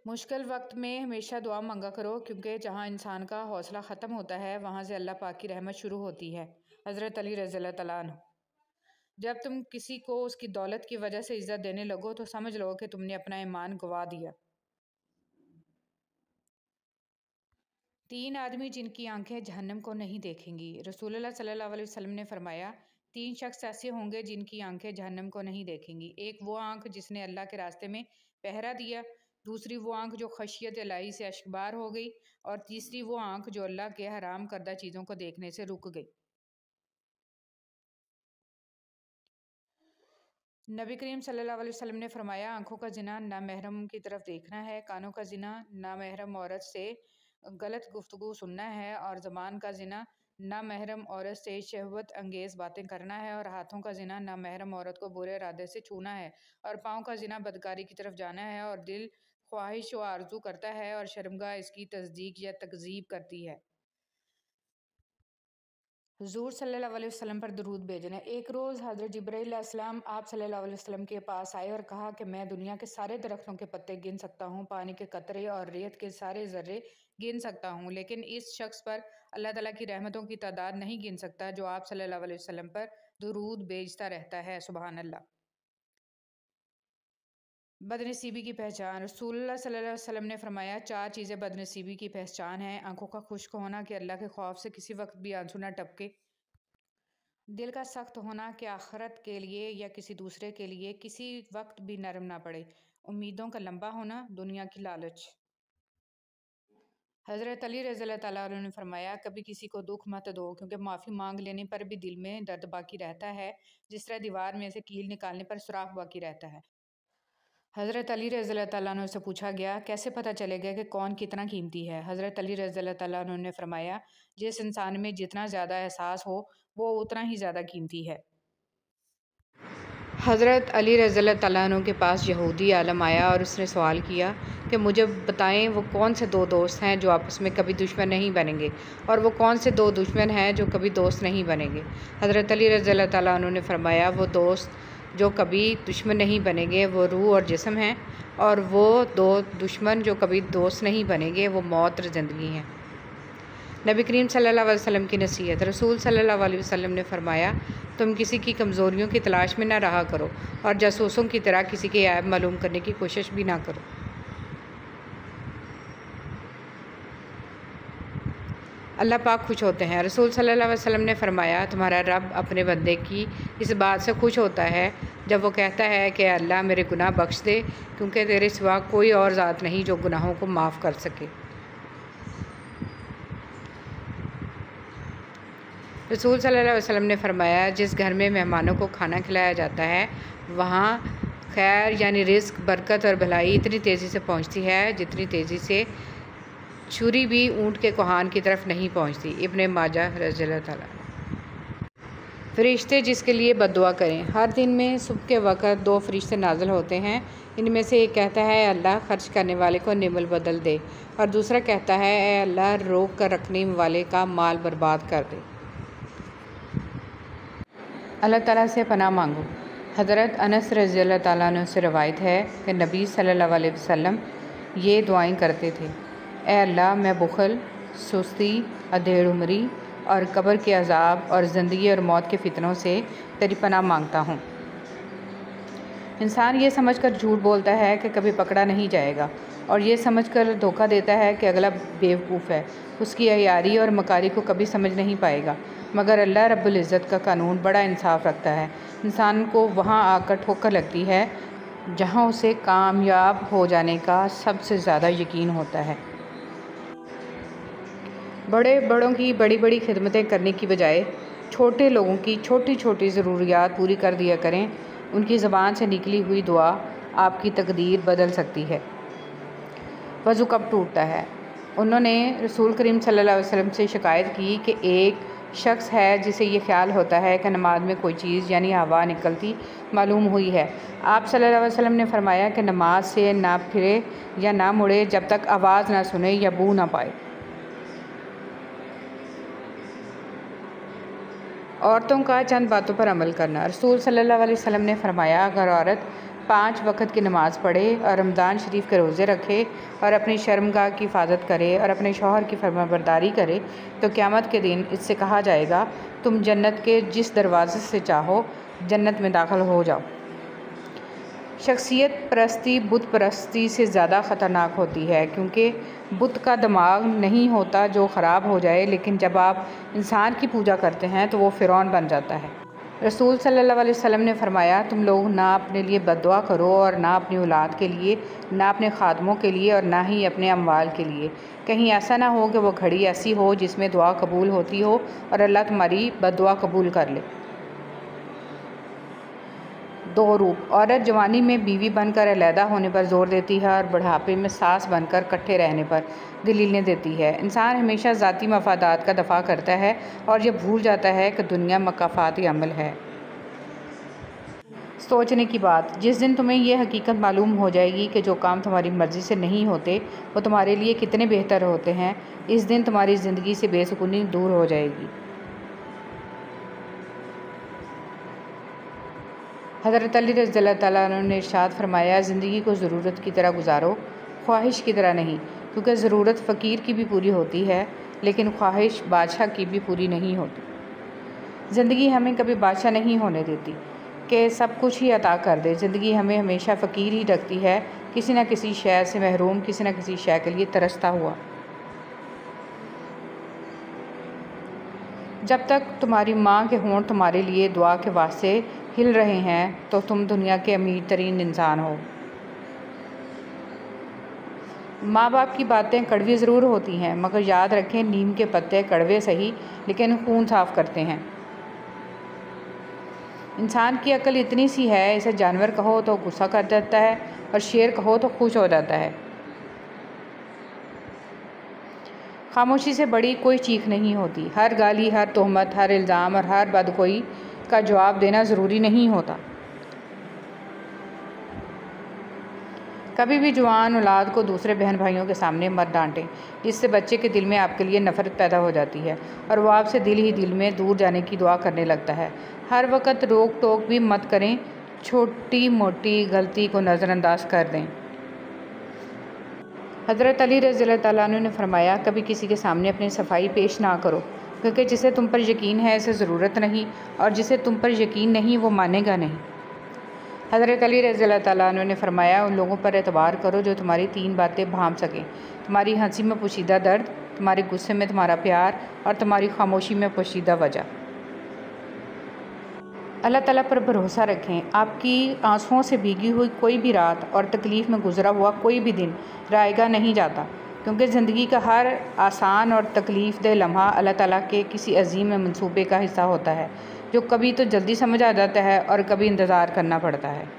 मुश्किल वक्त में हमेशा दुआ मांगा करो, क्योंकि जहाँ इंसान का हौसला ख़त्म होता है वहाँ से अल्लाह पाक की रहमत शुरू होती है। हज़रत अली रज़ियल्लाहु तआला अन्हु। जब तुम किसी को उसकी दौलत की वजह से इज़्ज़त देने लगो तो समझ लो कि तुमने अपना ईमान गंवा दिया। 3 आदमी जिनकी आंखें जहन्नम को नहीं देखेंगी। रसूलुल्लाह सल्लल्लाहु अलैहि वसल्लम ने फरमाया, 3 शख्स ऐसे होंगे जिनकी आंखें जहन्नम को नहीं देखेंगी। एक वो आंख जिसने अल्लाह के रास्ते में पहरा दिया, दूसरी वो आंख जो खशियत इलाही से अश्कबार हो गई, और तीसरी वो आंख जो अल्लाह के हराम करदा चीज़ों को देखने से रुक गई। नबी करीम सल्लल्लाहु अलैहि वसल्लम ने फरमाया, आंखों का जिना नामहरम की तरफ देखना है, कानों का जिना नामहरम औरत से गलत गुफ्तगू सुनना है, और ज़बान का जिना नामहरम औरत से शहवत अंगेज़ बातें करना है, और हाथों का जिना नामहरम औरत को बुरे इरादे से छूना है, और पाँव का जिना बदकारी की तरफ जाना है, और दिल ख्वाहिश व आरजू करता है, और शर्मगाह इसकी तस्दीक या तकज़ीब करती है। हुज़ूर सल्लल्लाहु अलैहि वसल्लम पर दुरूद भेजना। एक रोज़ हज़रत जिब्राईल अलैहिस्सलाम आप सल्लल्लाहु अलैहि वसल्लम के पास आए और कहा कि मैं दुनिया के सारे दरख्तों के पत्ते गिन सकता हूँ, पानी के कतरे और रेत के सारे ज़र्रे गिन सकता हूँ, लेकिन इस शख्स पर अल्लाह ताला की रहमतों की तादाद नहीं गिन सकता जो आप सल्लल्लाहु अलैहि वसल्लम पर दुरूद भेजता रहता है। सुबहान अल्लाह। बदनसीबी की पहचान। रसूलुल्लाह सल्लल्लाहु अलैहि वसल्लम ने फरमाया, 4 चीज़ें बदनसीबी की पहचान हैं। आंखों का खुश्क होना कि अल्लाह के खौफ से किसी वक्त भी आंसू ना टपके, दिल का सख्त होना कि आखिरत के लिए या किसी दूसरे के लिए किसी वक्त भी नरम ना पड़े, उम्मीदों का लंबा होना, दुनिया की लालच। हज़रत अली रज़ियल्लाहु तआला अन्हु ने फरमाया, कभी किसी को दुख मत दो, क्योंकि माफ़ी मांग लेने पर भी दिल में दर्द बाकी रहता है, जिस तरह दीवार में से कील निकालने पर सुराख बाकी रहता है। हज़रत अली रज़ियल्लाहु तआला अन्हु से पूछा गया, कैसे पता चलेगा कि कौन कितना कीमती है? हज़रत अली रज़ियल्लाहु तआला अन्हु ने फरमाया, जिस इंसान में जितना ज़्यादा एहसास हो वो उतना ही ज़्यादा कीमती है। हज़रत अली रज़ियल्लाहु तआला अन्हु के पास यहूदी आलम आया और उसने सवाल किया कि मुझे बताएं वो कौन से 2 दोस्त हैं जो आपस में कभी दुश्मन नहीं बनेंगे, और वो कौन से 2 दुश्मन हैं जो कभी दोस्त नहीं बनेंगे। हज़रत अली रज़ियल्लाहु तआला अन्हु ने फरमाया, वो दोस्त जो कभी दुश्मन नहीं बनेंगे वो रूह और जिस्म हैं, और वो 2 दुश्मन जो कभी दोस्त नहीं बनेंगे वो मौत और ज़िंदगी हैं। नबी करीम सल्लल्लाहु अलैहि वसल्लम की नसीहत। रसूल सल्लल्लाहु अलैहि वसल्लम ने फरमाया, तुम किसी की कमज़ोरियों की तलाश में ना रहा करो, और जासूसों की तरह किसी के ऐब मालूम करने की कोशिश भी ना करो। अल्लाह पाक खुश होते हैं। रसूल सल्लल्लाहु अलैहि वसल्लम ने फरमाया, तुम्हारा रब अपने बंदे की इस बात से खुश होता है जब वो कहता है कि अल्लाह मेरे गुनाह बख्श दे, क्योंकि तेरे सिवा कोई और ज़ात नहीं जो गुनाहों को माफ़ कर सके। रसूल सल्लल्लाहु अलैहि वसल्लम ने फरमाया, जिस घर में मेहमानों को खाना खिलाया जाता है वहाँ खैर यानी रिज़्क, बरकत और भलाई इतनी तेज़ी से पहुँचती है जितनी तेज़ी से छुरी भी ऊँट के कोहान की तरफ नहीं पहुँचती। इब्ने माजाह रज़ियल्लाहु तआला। फ़रिश्ते जिसके लिए बद्दुआ करें। हर दिन में सुबह के वक़्त 2 फ़रिश्ते नाज़िल होते हैं। इनमें से एक कहता है, अल्लाह खर्च करने वाले को निमल बदल दे, और दूसरा कहता है, ए अल्लाह रोक कर रखने वाले का माल बर्बाद कर दे। अल्लाह ताला से पनाह मांगो। हज़रत अनस रज़ियल्लाहु तआला अन्हु से रवायत है कि नबी सल्लल्लाहु अलैहि वसल्लम ये दुआएं करते थे, ए अल्लाह मैं बुख़ल, सुस्ती, अधेड़ उम्री और कब्र के अज़ाब और ज़िंदगी और मौत के फ़ितनों से तेरी पनाह मांगता हूँ। इंसान ये समझकर झूठ बोलता है कि कभी पकड़ा नहीं जाएगा, और ये समझकर धोखा देता है कि अगला बेवकूफ़ है, उसकी अयारी और मकारी को कभी समझ नहीं पाएगा। मगर अल्लाह रब्बुल इज़्ज़त का कानून बड़ा इंसाफ़ रखता है। इंसान को वहाँ आकर ठोकर लगती है जहाँ उसे कामयाब हो जाने का सबसे ज़्यादा यकीन होता है। बड़े बड़ों की बड़ी बड़ी खिदमतें करने की बजाय छोटे लोगों की छोटी छोटी ज़रूरियात पूरी कर दिया करें। उनकी ज़बान से निकली हुई दुआ आपकी तकदीर बदल सकती है। वज़ू कब टूटता है? उन्होंने रसूल करीम सल्लल्लाहु अलैहि वसल्लम से शिकायत की कि एक शख्स है जिसे ये ख्याल होता है कि नमाज में कोई चीज़ यानी हवा निकलती मालूम हुई है। आप सल्लल्लाहु अलैहि वसल्लम ने फरमाया कि नमाज से ना फिरे या ना मुड़े जब तक आवाज़ ना सुने या बू ना पाए। औरतों का चंद बातों पर अमल करना। रसूल सल्लल्लाहु अलैहि वसल्लम ने फरमाया, अगर औरत 5 वक्त की नमाज़ पढ़े और रमज़ान शरीफ के रोज़े रखे और अपनी शर्मगाह की हिफाजत करे और अपने शौहर की फरमाबरदारी करे, तो क़यामत के दिन इससे कहा जाएगा, तुम जन्नत के जिस दरवाज़े से चाहो जन्नत में दाखिल हो जाओ। शख्सियत परस्ती बुत परस्ती से ज़्यादा ख़तरनाक होती है, क्योंकि बुत का दिमाग नहीं होता जो ख़राब हो जाए, लेकिन जब आप इंसान की पूजा करते हैं तो वो फ़िरौन बन जाता है। रसूल सल्लल्लाहु अलैहि वसल्लम ने फ़रमाया, तुम लोग ना अपने लिए बद्दुआ करो और ना अपनी औलाद के लिए, ना अपने खादमों के लिए और ना ही अपने अम्वाल के लिए। कहीं ऐसा ना हो कि वो घड़ी ऐसी हो जिसमें दुआ कबूल होती हो और अल्लाह तुम्हारी बद्दुआ कबूल कर ले। 2 रूप। औरत जवानी में बीवी बनकर अलहदा होने पर ज़ोर देती है और बुढ़ापे में सास बनकर इकट्ठे रहने पर दलीलें देती है। इंसान हमेशा ज़ाती मफादात का दफ़ा करता है और ये भूल जाता है कि दुनिया मकाफ़ाती अमल है। सोचने की बात, जिस दिन तुम्हें यह हकीकत मालूम हो जाएगी कि जो काम तुम्हारी मर्ज़ी से नहीं होते वो तुम्हारे लिए कितने बेहतर होते हैं, इस दिन तुम्हारी ज़िंदगी से बेसुकूनी दूर हो जाएगी। हज़रत अली रज़ियल्लाहु तआला अन्हु ने इरशाद फरमाया, ज़िंदगी को ज़रूरत की तरह गुजारो, ख्वाहिश की तरह नहीं, क्योंकि ज़रूरत फ़कीर की भी पूरी होती है लेकिन ख्वाहिश बादशाह की भी पूरी नहीं होती। ज़िंदगी हमें कभी बादशाह नहीं होने देती कि सब कुछ ही अता कर दे। ज़िंदगी हमें हमेशा फ़कीर ही रखती है, किसी न किसी शय से महरूम, किसी न किसी शय के लिए तरसता हुआ। जब तक तुम्हारी माँ के होंठ तुम्हारे लिए दुआ के वास्ते हिल रहे हैं तो तुम दुनिया के अमीर तरीन इंसान हो। माँ बाप की बातें कड़वी ज़रूर होती हैं, मगर याद रखें, नीम के पत्ते कड़वे सही लेकिन खून साफ़ करते हैं। इंसान की अकल इतनी सी है, इसे जानवर कहो तो गुस्सा कर देता है और शेर कहो तो खुश हो जाता है। खामोशी से बड़ी कोई चीख नहीं होती। हर गाली, हर तोहमत, हर इल्ज़ाम और हर बदगोई का जवाब देना ज़रूरी नहीं होता। कभी भी जवान औलाद को दूसरे बहन भाइयों के सामने मत डांटें, जिससे बच्चे के दिल में आपके लिए नफ़रत पैदा हो जाती है और वो आपसे दिल ही दिल में दूर जाने की दुआ करने लगता है। हर वक्त रोक टोक भी मत करें, छोटी मोटी गलती को नज़रअंदाज कर दें। हज़रत अली रज़ियल्लाहु तआला अन्हु ने फरमाया, कभी किसी के सामने अपनी सफाई पेश ना करो, क्योंकि जिसे तुम पर यकीन है इसे ज़रूरत नहीं, और जिसे तुम पर यकीन नहीं वो मानेगा नहीं। हज़रत अली रज़ियल्लाहु तआला अन्हु ने फरमाया, उन लोगों पर एतबार करो जो तुम्हारी 3 बातें भांप सकें, तुम्हारी हंसी में पोशीदा दर्द, तुम्हारे गुस्से में तुम्हारा प्यार और तुम्हारी खामोशी में पोशीदा वजह। अल्लाह ताला पर भरोसा रखें। आपकी आंसुओं से भीगी हुई कोई भी रात और तकलीफ़ में गुजरा हुआ कोई भी दिन रायगा नहीं जाता, क्योंकि ज़िंदगी का हर आसान और तकलीफ़ दह लम्हा अल्लाह ताला के किसी अजीम मंसूबे का हिस्सा होता है, जो कभी तो जल्दी समझ आ जाता है और कभी इंतज़ार करना पड़ता है।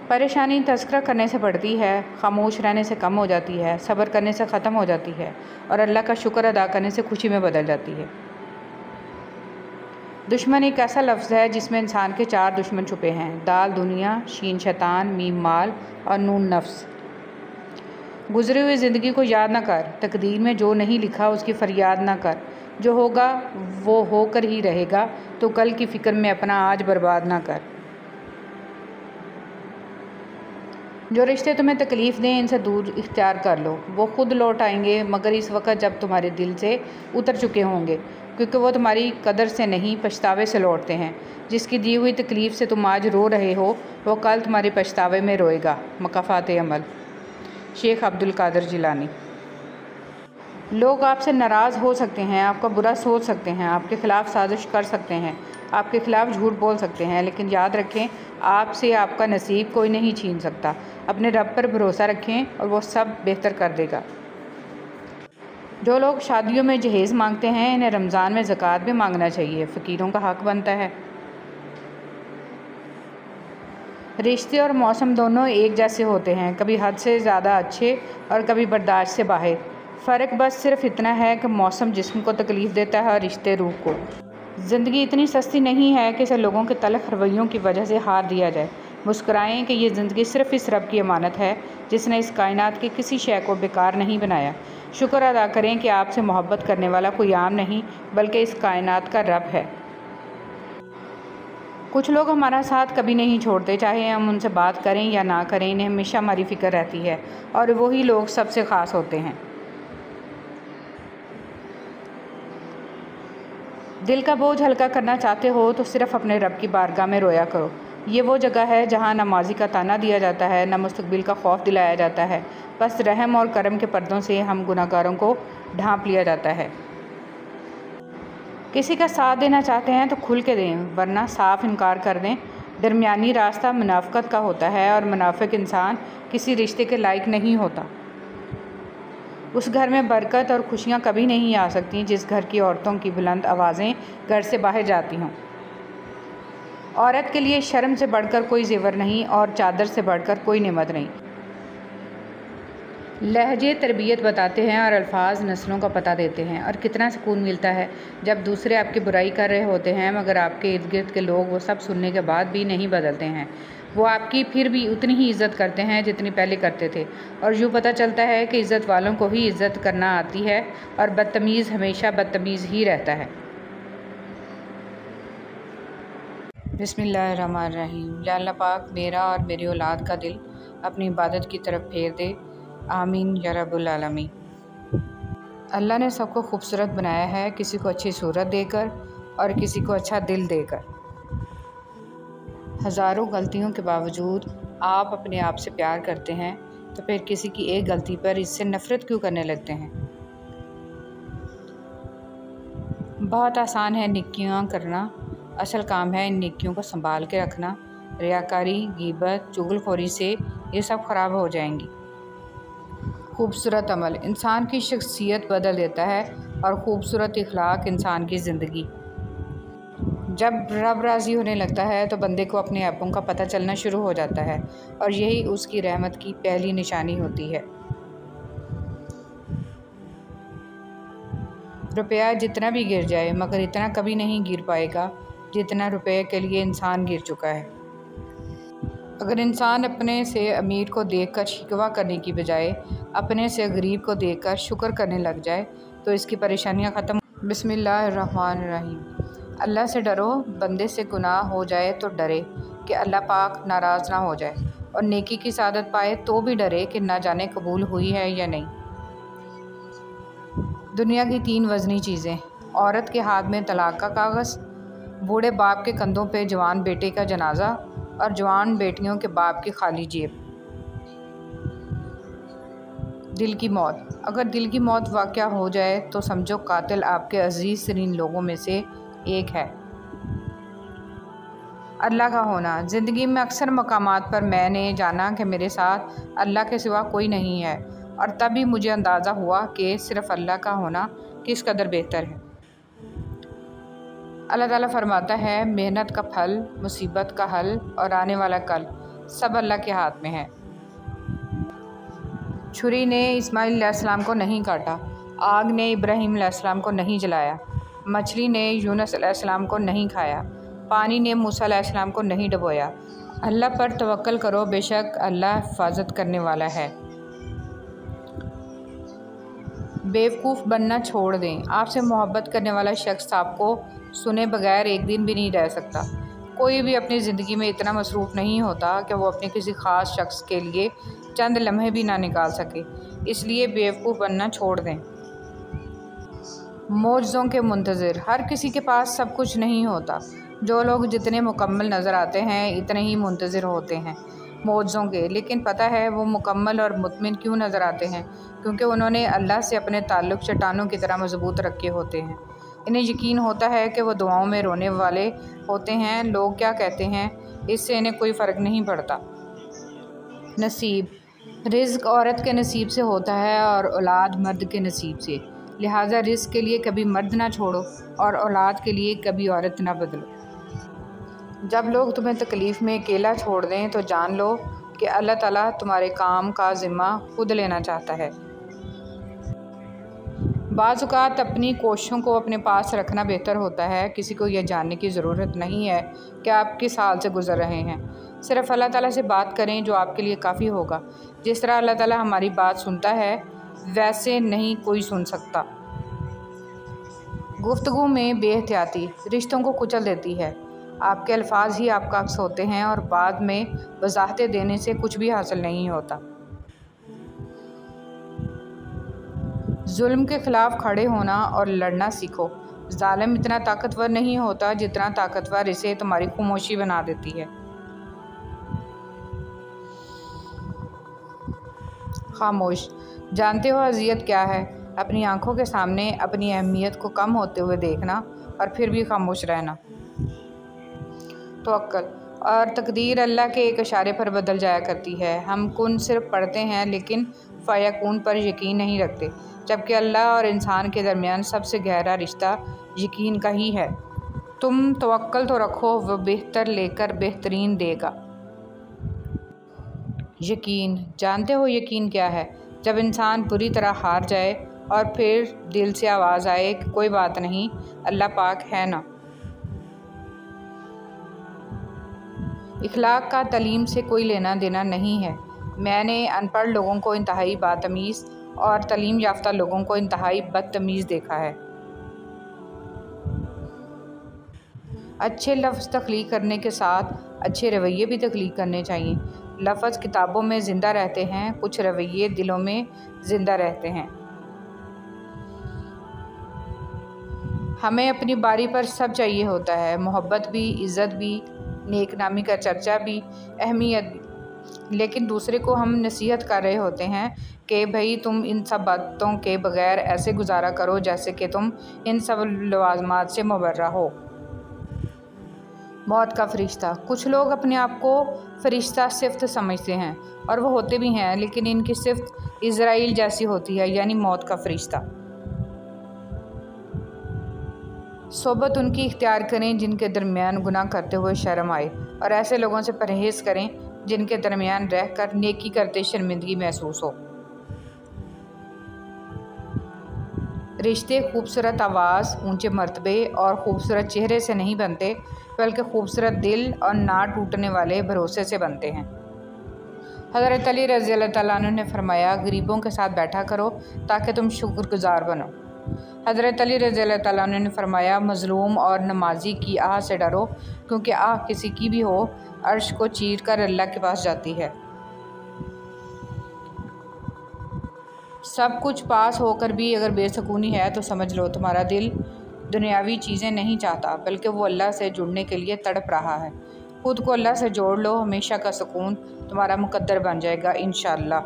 परेशानी तज़किरा करने से बढ़ती है, खामोश रहने से कम हो जाती है, सब्र करने से ख़त्म हो जाती है और अल्लाह का शुक्र अदा करने से खुशी में बदल जाती है। दुश्मन एक ऐसा लफ्ज़ है जिसमें इंसान के 4 दुश्मन छुपे हैं: दाल दुनिया, शीन शैतान, मीम माल और नून नफ्स। गुज़री हुई ज़िंदगी को याद ना कर, तकदीर में जो नहीं लिखा उसकी फ़रियाद ना कर, जो होगा वो होकर ही रहेगा, तो कल की फ़िक्र में अपना आज बर्बाद ना कर। जो रिश्ते तुम्हें तकलीफ़ दें इनसे दूर इख्तियार कर लो, वो ख़ुद लौट आएंगे, मगर इस वक्त जब तुम्हारे दिल से उतर चुके होंगे, क्योंकि वो तुम्हारी कदर से नहीं पछतावे से लौटते हैं। जिसकी दी हुई तकलीफ़ से तुम आज रो रहे हो वो कल तुम्हारे पछतावे में रोएगा। मकाफ़ात अमल, शेख अब्दुल कादिर जिलानी। लोग आपसे नाराज़ हो सकते हैं, आपका बुरा सोच सकते हैं, आपके ख़िलाफ़ साजिश कर सकते हैं, आपके ख़िलाफ़ झूठ बोल सकते हैं, लेकिन याद रखें, आपसे आपका नसीब कोई नहीं छीन सकता। अपने रब पर भरोसा रखें और वो सब बेहतर कर देगा। जो लोग शादियों में जहेज़ मांगते हैं, इन्हें रमज़ान में ज़कात भी मांगना चाहिए, फ़कीरों का हक़ बनता है। रिश्ते और मौसम दोनों एक जैसे होते हैं, कभी हद से ज़्यादा अच्छे और कभी बर्दाश्त से बाहर। फ़र्क बस सिर्फ इतना है कि मौसम जिस्म को तकलीफ़ देता है और रिश्ते रूह को। ज़िंदगी इतनी सस्ती नहीं है कि इसे लोगों के तलख़ रवैयों की वजह से हार दिया जाए। मुस्कुराएं कि ये ज़िंदगी सिर्फ़ इस रब की अमानत है जिसने इस कायनात की किसी शय को बेकार नहीं बनाया। शुक्र अदा करें कि आपसे मोहब्बत करने वाला कोई आम नहीं बल्कि इस कायनात का रब है। कुछ लोग हमारा साथ कभी नहीं छोड़ते, चाहे हम उनसे बात करें या ना करें, इन्हें हमेशा हमारी फ़िक्र रहती है और वही लोग सबसे ख़ास होते हैं। दिल का बोझ हल्का करना चाहते हो तो सिर्फ़ अपने रब की बारगाह में रोया करो। ये वो जगह है जहाँ नमाजी का ताना दिया जाता है, न मुस्तकबिल का खौफ दिलाया जाता है, बस रहम और करम के पर्दों से हम गुनाहगारों को ढांप लिया जाता है। किसी का साथ देना चाहते हैं तो खुल के दें, वरना साफ इनकार कर दें। दरमियानी रास्ता मुनाफ़िक़त का होता है और मुनाफिक इंसान किसी रिश्ते के लायक नहीं होता। उस घर में बरकत और खुशियाँ कभी नहीं आ सकती जिस घर की औरतों की बुलंद आवाज़ें घर से बाहर जाती हों। औरत के लिए शर्म से बढ़कर कोई ज़ेवर नहीं और चादर से बढ़कर कोई नेमत नहीं। लहजे तरबियत बताते हैं और अल्फाज नस्लों का पता देते हैं। और कितना सुकून मिलता है जब दूसरे आपकी बुराई कर रहे होते हैं मगर आपके इर्द गिर्द के लोग वो सब सुनने के बाद भी नहीं बदलते हैं। वो आपकी फिर भी उतनी ही इज़्ज़त करते हैं जितनी पहले करते थे। और यूँ पता चलता है कि इज़्ज़त वालों को ही इज़्ज़त करना आती है और बदतमीज़ हमेशा बदतमीज़ ही रहता है। बिस्मिल्लाहिर्रहमानिर्रहीम। या अल्लाह पाक मेरा और मेरी औलाद का दिल अपनी इबादत की तरफ फेर दे, आमीन या रब्बुल आलमीन। अल्लाह ने सबको खूबसूरत बनाया है, किसी को अच्छी सूरत देकर और किसी को अच्छा दिल देकर। हज़ारों गलतियों के बावजूद आप अपने आप से प्यार करते हैं तो फिर किसी की एक गलती पर इससे नफ़रत क्यों करने लगते हैं। बहुत आसान है नेकियां करना, असल काम है इन नेकियों को संभाल के रखना। रियाकारी, गीबत, चुगलखोरी से ये सब ख़राब हो जाएंगी। खूबसूरत अमल इंसान की शख्सियत बदल देता है और ख़ूबसूरत इखलाक इंसान की ज़िंदगी। जब रब राज़ी होने लगता है तो बंदे को अपने ऐपों का पता चलना शुरू हो जाता है और यही उसकी रहमत की पहली निशानी होती है। रुपया जितना भी गिर जाए मगर इतना कभी नहीं गिर पाएगा जितना रुपये के लिए इंसान गिर चुका है। अगर इंसान अपने से अमीर को देखकर शिकवा करने की बजाय अपने से गरीब को देखकर शुक्र करने लग जाए तो इसकी परेशानियां ख़त्म। बिस्मिल्लाहिर्रहमानिर्रहीम। अल्लाह से डरो, बंदे से गुनाह हो जाए तो डरे कि अल्लाह पाक नाराज़ ना हो जाए, और नेकी की सादत पाए तो भी डरे कि ना जाने कबूल हुई है या नहीं। दुनिया की 3 वज़नी चीज़ें: औरत के हाथ में तलाक का कागज़, बूढ़े बाप के कंधों पे जवान बेटे का जनाजा और जवान बेटियों के बाप की खाली जेब। दिल की मौत। अगर दिल की मौत वाक़या हो जाए तो समझो कातिल आपके अजीज़ तरीन लोगों में से एक है। अल्लाह का होना। ज़िंदगी में अक्सर मकामात पर मैंने जाना कि मेरे साथ अल्लाह के सिवा कोई नहीं है, और तभी मुझे अंदाज़ा हुआ कि सिर्फ़ अल्लाह का होना किस कदर बेहतर है। अल्लाह ताला फरमाता है, मेहनत का फल, मुसीबत का हल और आने वाला कल सब अल्लाह के हाथ में है। छुरी ने इस्माइल अलैहिस्सलाम को नहीं काटा, आग ने इब्राहीम अलैहिस्सलाम को नहीं जलाया, मछली ने यूनुस अलैहिस्सलाम को नहीं खाया, पानी ने मूसा अलैहिस्सलाम को नहीं डुबोया। अल्लाह पर तवक्कल करो, बेशक अल्लाह हिफाजत करने वाला है। बेवकूफ़ बनना छोड़ दें। आपसे मोहब्बत करने वाला शख्स आपको सुने बगैर एक दिन भी नहीं रह सकता। कोई भी अपनी ज़िंदगी में इतना मसरूफ़ नहीं होता कि वो अपने किसी ख़ास शख्स के लिए चंद लम्हे भी ना निकाल सके, इसलिए बेवकूफ़ बनना छोड़ दें। मौजज़ों के मुंतज़िर। हर किसी के पास सब कुछ नहीं होता। जो लोग जितने मुकम्मल नज़र आते हैं इतने ही मुंतज़िर होते हैं मौजज़ों के, लेकिन पता है वो मुकम्मल और मुतमिन क्यों नज़र आते हैं? क्योंकि उन्होंने अल्लाह से अपने ताल्लुक़ चट्टानों की तरह मजबूत रखे होते हैं। इन्हें यकीन होता है कि वो दुआओं में रोने वाले होते हैं, लोग क्या कहते हैं इससे इन्हें कोई फ़र्क नहीं पड़ता। नसीब। रिज़्क़ औरत के नसीब से होता है और औलाद मर्द के नसीब से, लिहाजा रिज़्क़ के लिए कभी मर्द ना छोड़ो और औलाद के लिए कभी औरत ना बदलो। जब लोग तुम्हें तकलीफ़ में अकेला छोड़ दें तो जान लो कि अल्लाह ताला तुम्हारे काम का ज़िम्मा खुद लेना चाहता है। बाज़ औक़ात अपनी कोशिशों को अपने पास रखना बेहतर होता है। किसी को यह जानने की ज़रूरत नहीं है कि आप किस हाल से गुज़र रहे हैं। सिर्फ़ अल्लाह ताला से बात करें जो आपके लिए काफ़ी होगा। जिस तरह अल्लाह ताला हमारी बात सुनता है वैसे नहीं कोई सुन सकता। गुफ्तगू में बेहतियाती रिश्तों को कुचल देती है। आपके अल्फाज ही आपका अक्स होते हैं और बाद में वजाहतें देने से कुछ भी हासिल नहीं होता। जुल्म के ख़िलाफ़ खड़े होना और लड़ना सीखो। ज़ालिम इतना ताकतवर नहीं होता जितना ताकतवर इसे तुम्हारी खामोशी बना देती है। खामोश। जानते हो अज़ियत क्या है? अपनी आंखों के सामने अपनी अहमियत को कम होते हुए देखना और फिर भी खामोश रहना। तवक्कुल और तकदीर अल्लाह के एक इशारे पर बदल जाया करती है। हम कुन सिर्फ पढ़ते हैं लेकिन फ़यकून पर यकीन नहीं रखते, जबकि अल्लाह और इंसान के दरमियान सबसे गहरा रिश्ता यकीन का ही है। तुम तवक्कुल तो रखो, वह बेहतर लेकर बेहतरीन देगा। यकीन। जानते हो यकीन क्या है? जब इंसान बुरी तरह हार जाए और फिर दिल से आवाज़ आए कि कोई बात नहीं, अल्लाह पाक है ना। इखलाक का तालीम से कोई लेना देना नहीं है। मैंने अनपढ़ लोगों को इंतहाई बदतमीज़ और तालीम याफ्ता लोगों को इंतहाई बदतमीज़ देखा है। अच्छे लफ्ज़ तख्लीक करने के साथ अच्छे रवैये भी तख्लीक करने चाहिए। लफ्ज़ किताबों में ज़िंदा रहते हैं, कुछ रवैये दिलों में ज़िंदा रहते हैं। हमें अपनी बारी पर सब चाहिए होता है, मोहब्बत भी, इज़्ज़त भी, नेक नामी का चर्चा भी, अहमियत भी। लेकिन दूसरे को हम नसीहत कर रहे होते हैं कि भाई तुम इन सब बातों के बग़ैर ऐसे गुजारा करो जैसे कि तुम इन सब लवाज़मात से मुबर्रा हो। मौत का फ़रिश्ता। कुछ लोग अपने आप को फ़रिश्ता सिफ़त समझते हैं और वो होते भी हैं, लेकिन इनकी सिफ़त इज़राइल जैसी होती है, यानी मौत का फ़रिश्ता। सोबत उनकी इख्तियार करें जिनके दरमियान गुनाह करते हुए शर्म आए, और ऐसे लोगों से परहेज़ करें जिनके दरमियान रहकर नेकी करते शर्मिंदगी महसूस हो। रिश्ते खूबसूरत आवाज़, ऊंचे मर्तबे और खूबसूरत चेहरे से नहीं बनते, बल्कि खूबसूरत दिल और ना टूटने वाले भरोसे से बनते हैं। हज़रत अली रज़ी अल्लाह तआला अन्हु ने फरमाया, गरीबों के साथ बैठा करो ताकि तुम शुक्रगुज़ार बनो। हज़रत अली रज़ी अल्लाह तआला अन्हु ने फरमाया, मज़लूम और नमाजी की आह से डरो, क्योंकि आह किसी की भी हो अर्श को चीर कर अल्लाह के पास जाती है। सब कुछ पास होकर भी अगर बेसुकूनी है तो समझ लो तुम्हारा दिल दुनियावी चीज़ें नहीं चाहता, बल्कि वो अल्लाह से जुड़ने के लिए तड़प रहा है। खुद को अल्लाह से जोड़ लो, हमेशा का सुकून तुम्हारा मुकद्दर बन जाएगा इंशाअल्लाह।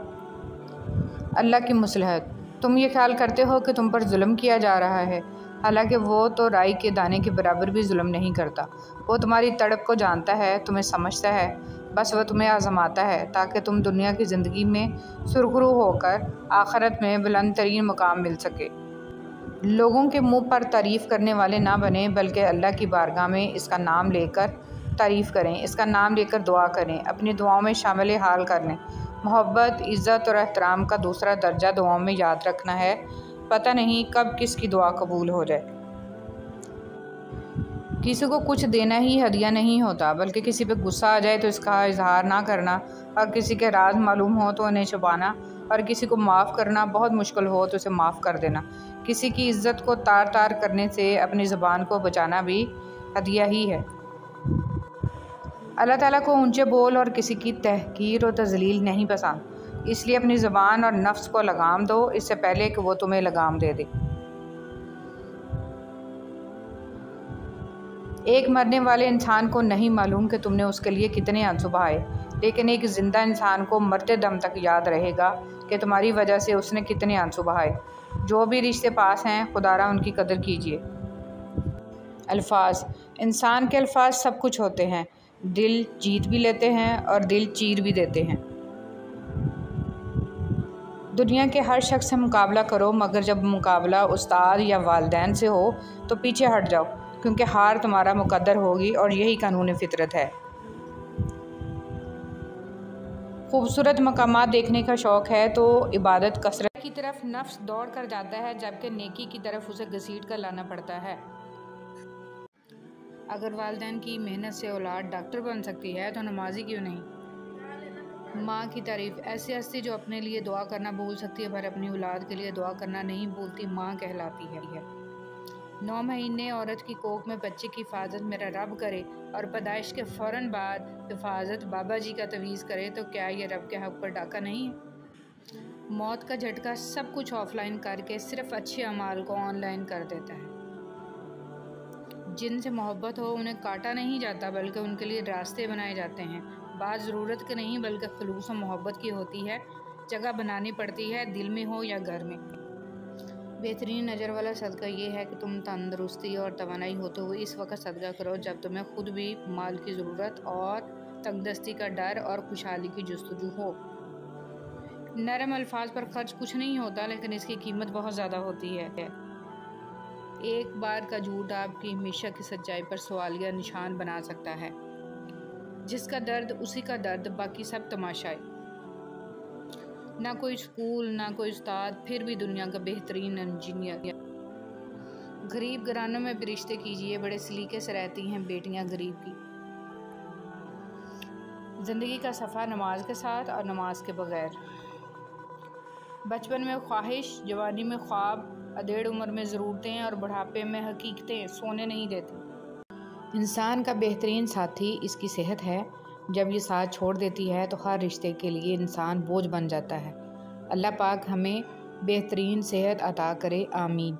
अल्लाह की मसलहत। तुम ये ख्याल करते हो कि तुम पर जुल्म किया जा रहा है, हालांकि वो तो राई के दाने के बराबर भी जुल्म नहीं करता। वो तुम्हारी तड़प को जानता है, तुम्हें समझता है, बस वह तुम्हें आजमाता है ताकि तुम दुनिया की ज़िंदगी में सुरखरू होकर आखिरत में बुलंद तरीन मुकाम मिल सके। लोगों के मुंह पर तारीफ़ करने वाले ना बने, बल्कि अल्लाह की बारगाह में इसका नाम लेकर तारीफ़ करें, इसका नाम लेकर दुआ करें, अपनी दुआओं में शामिल हाल कर लें। मोहब्बत, इज़्ज़त और एहतराम का दूसरा दर्जा दुआओं में याद रखना है। पता नहीं कब किसकी दुआ कबूल हो जाए। किसी को कुछ देना ही हदिया नहीं होता, बल्कि किसी पे गुस्सा आ जाए तो इसका इजहार ना करना, और किसी के राज मालूम हो तो उन्हें छुपाना, और किसी को माफ़ करना बहुत मुश्किल हो तो उसे माफ़ कर देना। किसी की इज़्ज़त को तार तार करने से अपनी ज़ुबान को बचाना भी हदिया ही है। अल्लाह ताला को ऊंचे बोल और किसी की तहकीर और तज़लील नहीं पसंद, इसलिए अपनी ज़ुबान और नफ्स को लगाम दो इससे पहले कि वो तुम्हें लगाम दे दे। एक मरने वाले इंसान को नहीं मालूम कि तुमने उसके लिए कितने आंसू बहाए, लेकिन एक ज़िंदा इंसान को मरते दम तक याद रहेगा कि तुम्हारी वजह से उसने कितने आंसू बहाए। जो भी रिश्ते पास हैं, खुदारा उनकी कदर कीजिए। अल्फाज। इंसान के अल्फाज सब कुछ होते हैं। दिल जीत भी लेते हैं और दिल चीर भी देते हैं। दुनिया के हर शख्स से मुकाबला करो, मगर जब मुकाबला उस्ताद या वालिदैन से हो तो पीछे हट जाओ, क्योंकि हार तुम्हारा मुकद्दर होगी और यही कानून फितरत है। खूबसूरत मकामात देखने का शौक़ है तो इबादत कसरत की तरफ नफ्स दौड़ कर जाता है, जबकि नेकी की तरफ उसे घसीट कर लाना पड़ता है। अगर वालिदैन की मेहनत से औलाद डॉक्टर बन सकती है तो नमाजी क्यों नहीं। माँ की तारीफ़। ऐसी हस्ती जो अपने लिए दुआ करना भूल सकती है पर अपनी औलाद के लिए दुआ करना नहीं भूलती, माँ कहलाती है। 9 महीने औरत की कोख में बच्चे की हिफाजत मेरा रब करे और पैदाइश के फ़ौरन बाद हिफाजत बाबा जी का तवीज़ करे, तो क्या ये रब के हक़ पर डाका नहीं है? मौत का झटका सब कुछ ऑफलाइन करके सिर्फ अच्छे अमाल को ऑनलाइन कर देता है। जिनसे मोहब्बत हो उन्हें काटा नहीं जाता, बल्कि उनके लिए रास्ते बनाए जाते हैं। बात ज़रूरत की नहीं बल्कि खलूस और मोहब्बत की होती है। जगह बनानी पड़ती है, दिल में हो या घर में। बेहतरीन नज़र वाला सदका ये है कि तुम तंदुरुस्ती और तवानाई होते हुए इस वक्त सदका करो जब तुम्हें खुद भी माल की ज़रूरत और तंगदस्ती का डर और खुशहाली की जुस्तजू हो। नरम अल्फाज पर खर्च कुछ नहीं होता, लेकिन इसकी कीमत बहुत ज़्यादा होती है। एक बार का झूठ आपकी हमेशा की सच्चाई पर सवालिया निशान बना सकता है। जिसका दर्द उसी का दर्द, बाकी सब तमाशाई। ना कोई स्कूल ना कोई उस्ताद, फिर भी दुनिया का बेहतरीन इंजीनियर। गरीब घरानों में भी रिश्ते कीजिए, बड़े सलीके से रहती हैं बेटियां गरीब की। ज़िंदगी का सफ़र नमाज के साथ और नमाज के बगैर। बचपन में ख्वाहिश, जवानी में ख्वाब, अधेड़ उम्र में ज़रूरतें और बुढ़ापे में हकीकतें सोने नहीं देती। इंसान का बेहतरीन साथी इसकी सेहत है। जब ये साथ छोड़ देती है तो हर रिश्ते के लिए इंसान बोझ बन जाता है। अल्लाह पाक हमें बेहतरीन सेहत अता करे, आमीन।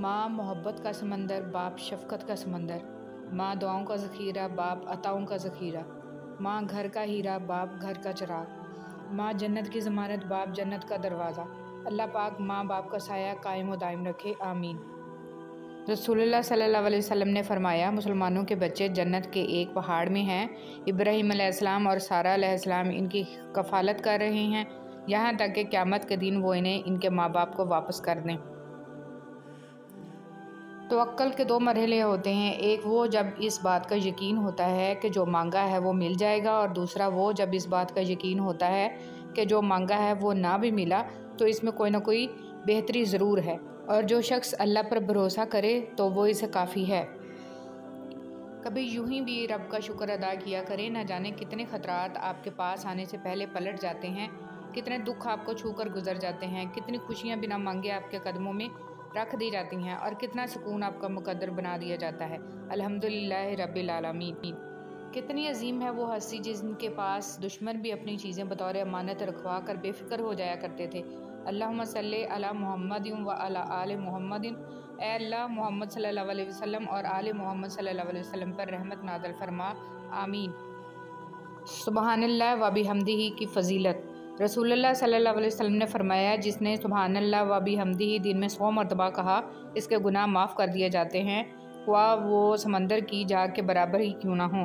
माँ मोहब्बत का समंदर, बाप शफ़क़त का समंदर। माँ दुआओं का ज़ख़ीरा, बाप अताओं का ज़ख़ीरा। माँ घर का हीरा, बाप घर का चिराग। माँ जन्नत की ज़मानत, बाप जन्नत का दरवाज़ा। अल्लाह पाक माँ बाप का साया कायम व दायम रखे, आमीन। रसूलुल्लाह सल्लल्लाहु अलैहि वसल्लम ने फरमाया, मुसलमानों के बच्चे जन्नत के एक पहाड़ में हैं। इब्राहीम अलैहिस्सलाम और सारा अलैहिस्सलाम इनकी कफ़ालत कर रहे हैं, यहाँ तक कि क़यामत के दिन वो इन्हें इनके माँ बाप को वापस कर दें। तवक्कुल के 2 मरहले होते हैं। एक वो जब इस बात का यकीन होता है कि जो मांगा है वो मिल जाएगा, और दूसरा वो जब इस बात का यकीन होता है कि जो मांगा है वो ना भी मिला तो इसमें कोई ना कोई बेहतरी ज़रूर है। और जो शख्स अल्लाह पर भरोसा करे तो वो इसे काफ़ी है। कभी यूं ही भी रब का शुक्र अदा किया करें। न जाने कितने ख़तरात आपके पास आने से पहले पलट जाते हैं, कितने दुख आपको छूकर गुजर जाते हैं, कितनी खुशियाँ बिना मांगे आपके कदमों में रख दी जाती हैं, और कितना सुकून आपका मुकद्दर बना दिया जाता है। अल्हम्दुलिल्लाह रब्बिल आलमीन। कितनी अजीम है वो हस्ती जिनके पास दुश्मन भी अपनी चीज़ें बतौर अमानत रखवा कर बेफिक्र हो जाया करते थे। अल्लाहुम्मा सल्ली अला मुहम्मदिन व अला आले मुहम्मदिन। ए अल्लाह, मोहम्मद सल्लल्लाहु अलैहि वसल्लम और आले मोहम्मद सल्लल्लाहु अलैहि वसल्लम पर रहमत नाज़िल फरमा, आमीन। सुबहानल्लाह व बिहम्दिही की फ़जीलत। रसूलुल्लाह सल्लल्लाहु अलैहि वसल्लम ने फरमाया, जिसने सुबहानल्लाह व बिहम्दिही दिन में 100 मरतबा कहा, इसके गुनाह माफ़ कर दिए जाते हैं, ख्वाह वो समंदर की झाग के बराबर ही क्यों ना हो।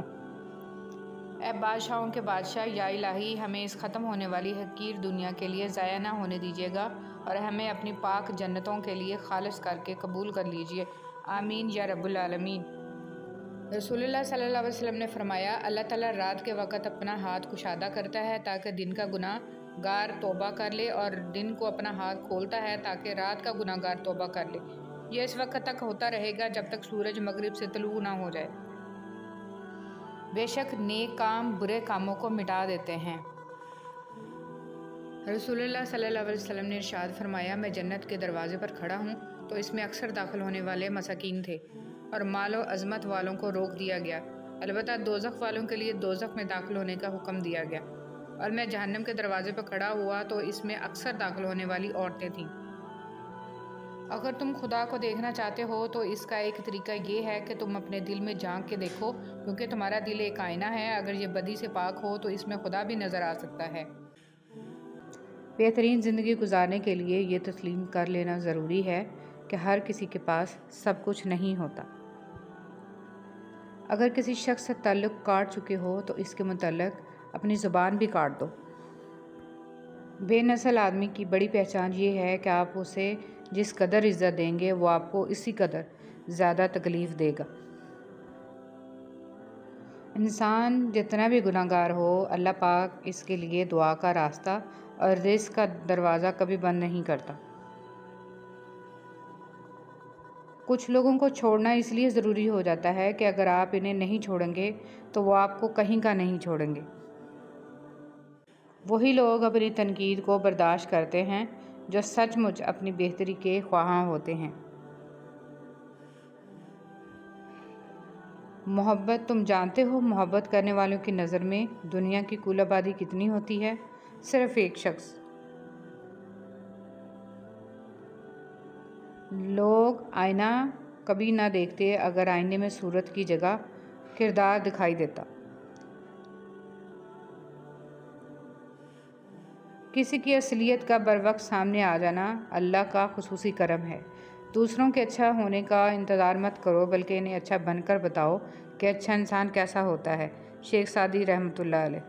ए बादशाहों के बादशाह, या इलाही, हमें इस ख़त्म होने वाली हकीर दुनिया के लिए ज़ाया ना होने दीजिएगा, और हमें अपनी पाक जन्नतों के लिए खालिस करके कबूल कर लीजिए, आमीन या रब्बुल आलमीन। रसूलुल्लाह सल्लल्लाहु अलैहि वसल्लम ने फरमाया, अल्लाह ताला रात के वक़्त अपना हाथ कुशादा करता है ताकि दिन का गुनाहगार तौबा कर ले, और दिन को अपना हाथ खोलता है ताकि रात का गुनाहगार तौबा कर ले। यह इस वक्त तक होता रहेगा जब तक सूरज मगरिब से तलू ना हो जाए। बेशक नेक काम बुरे कामों को मिटा देते हैं। रसूलुल्लाह सल्लल्लाहु अलैहि वसल्लम ने इरशाद फरमाया, मैं जन्नत के दरवाज़े पर खड़ा हूँ तो इसमें अक्सर दाखिल होने वाले मसाकीन थे, और मालो अज़मत वालों को रोक दिया गया। अलबत्ता दोज़ख वालों के लिए दोज़ख में दाखिल होने का हुक्म दिया गया। और मैं जहन्नम के दरवाज़े पर खड़ा हुआ तो इसमें अक्सर दाखिल होने वाली औरतें थीं। अगर तुम खुदा को देखना चाहते हो तो इसका एक तरीका ये है कि तुम अपने दिल में झांक के देखो, क्योंकि तुम्हारा दिल एक आईना है। अगर ये बदी से पाक हो तो इसमें खुदा भी नज़र आ सकता है। बेहतरीन ज़िंदगी गुजारने के लिए ये तस्लीम कर लेना ज़रूरी है कि हर किसी के पास सब कुछ नहीं होता। अगर किसी शख्स से ताल्लुक़ काट चुके हो तो इसके मुतल्लिक़ अपनी ज़ुबान भी काट दो। बेनस्ल आदमी की बड़ी पहचान ये है कि आप उसे जिस कदर इज़्ज़त देंगे वो आपको इसी कदर ज़्यादा तकलीफ़ देगा। इंसान जितना भी गुनाहगार हो, अल्लाह पाक इसके लिए दुआ का रास्ता और रिज़्क़ का दरवाज़ा कभी बंद नहीं करता। कुछ लोगों को छोड़ना इसलिए ज़रूरी हो जाता है कि अगर आप इन्हें नहीं छोड़ेंगे तो वो आपको कहीं का नहीं छोड़ेंगे। वही लोग अपनी तनकीद को बर्दाश्त करते हैं जो सचमुच अपनी बेहतरी के ख्वाहां होते हैं। मोहब्बत, तुम जानते हो मोहब्बत करने वालों की नज़र में दुनिया की कुल आबादी कितनी होती है? सिर्फ एक शख्स। लोग आईना कभी ना देखते अगर आईने में सूरत की जगह किरदार दिखाई देता। किसी की असलियत का बरवक्त सामने आ जाना अल्लाह का खुसूसी करम है। दूसरों के अच्छा होने का इंतज़ार मत करो, बल्कि इन्हें अच्छा बनकर बताओ कि अच्छा इंसान कैसा होता है। शेख सादी रहमतुल्लाह अलैह।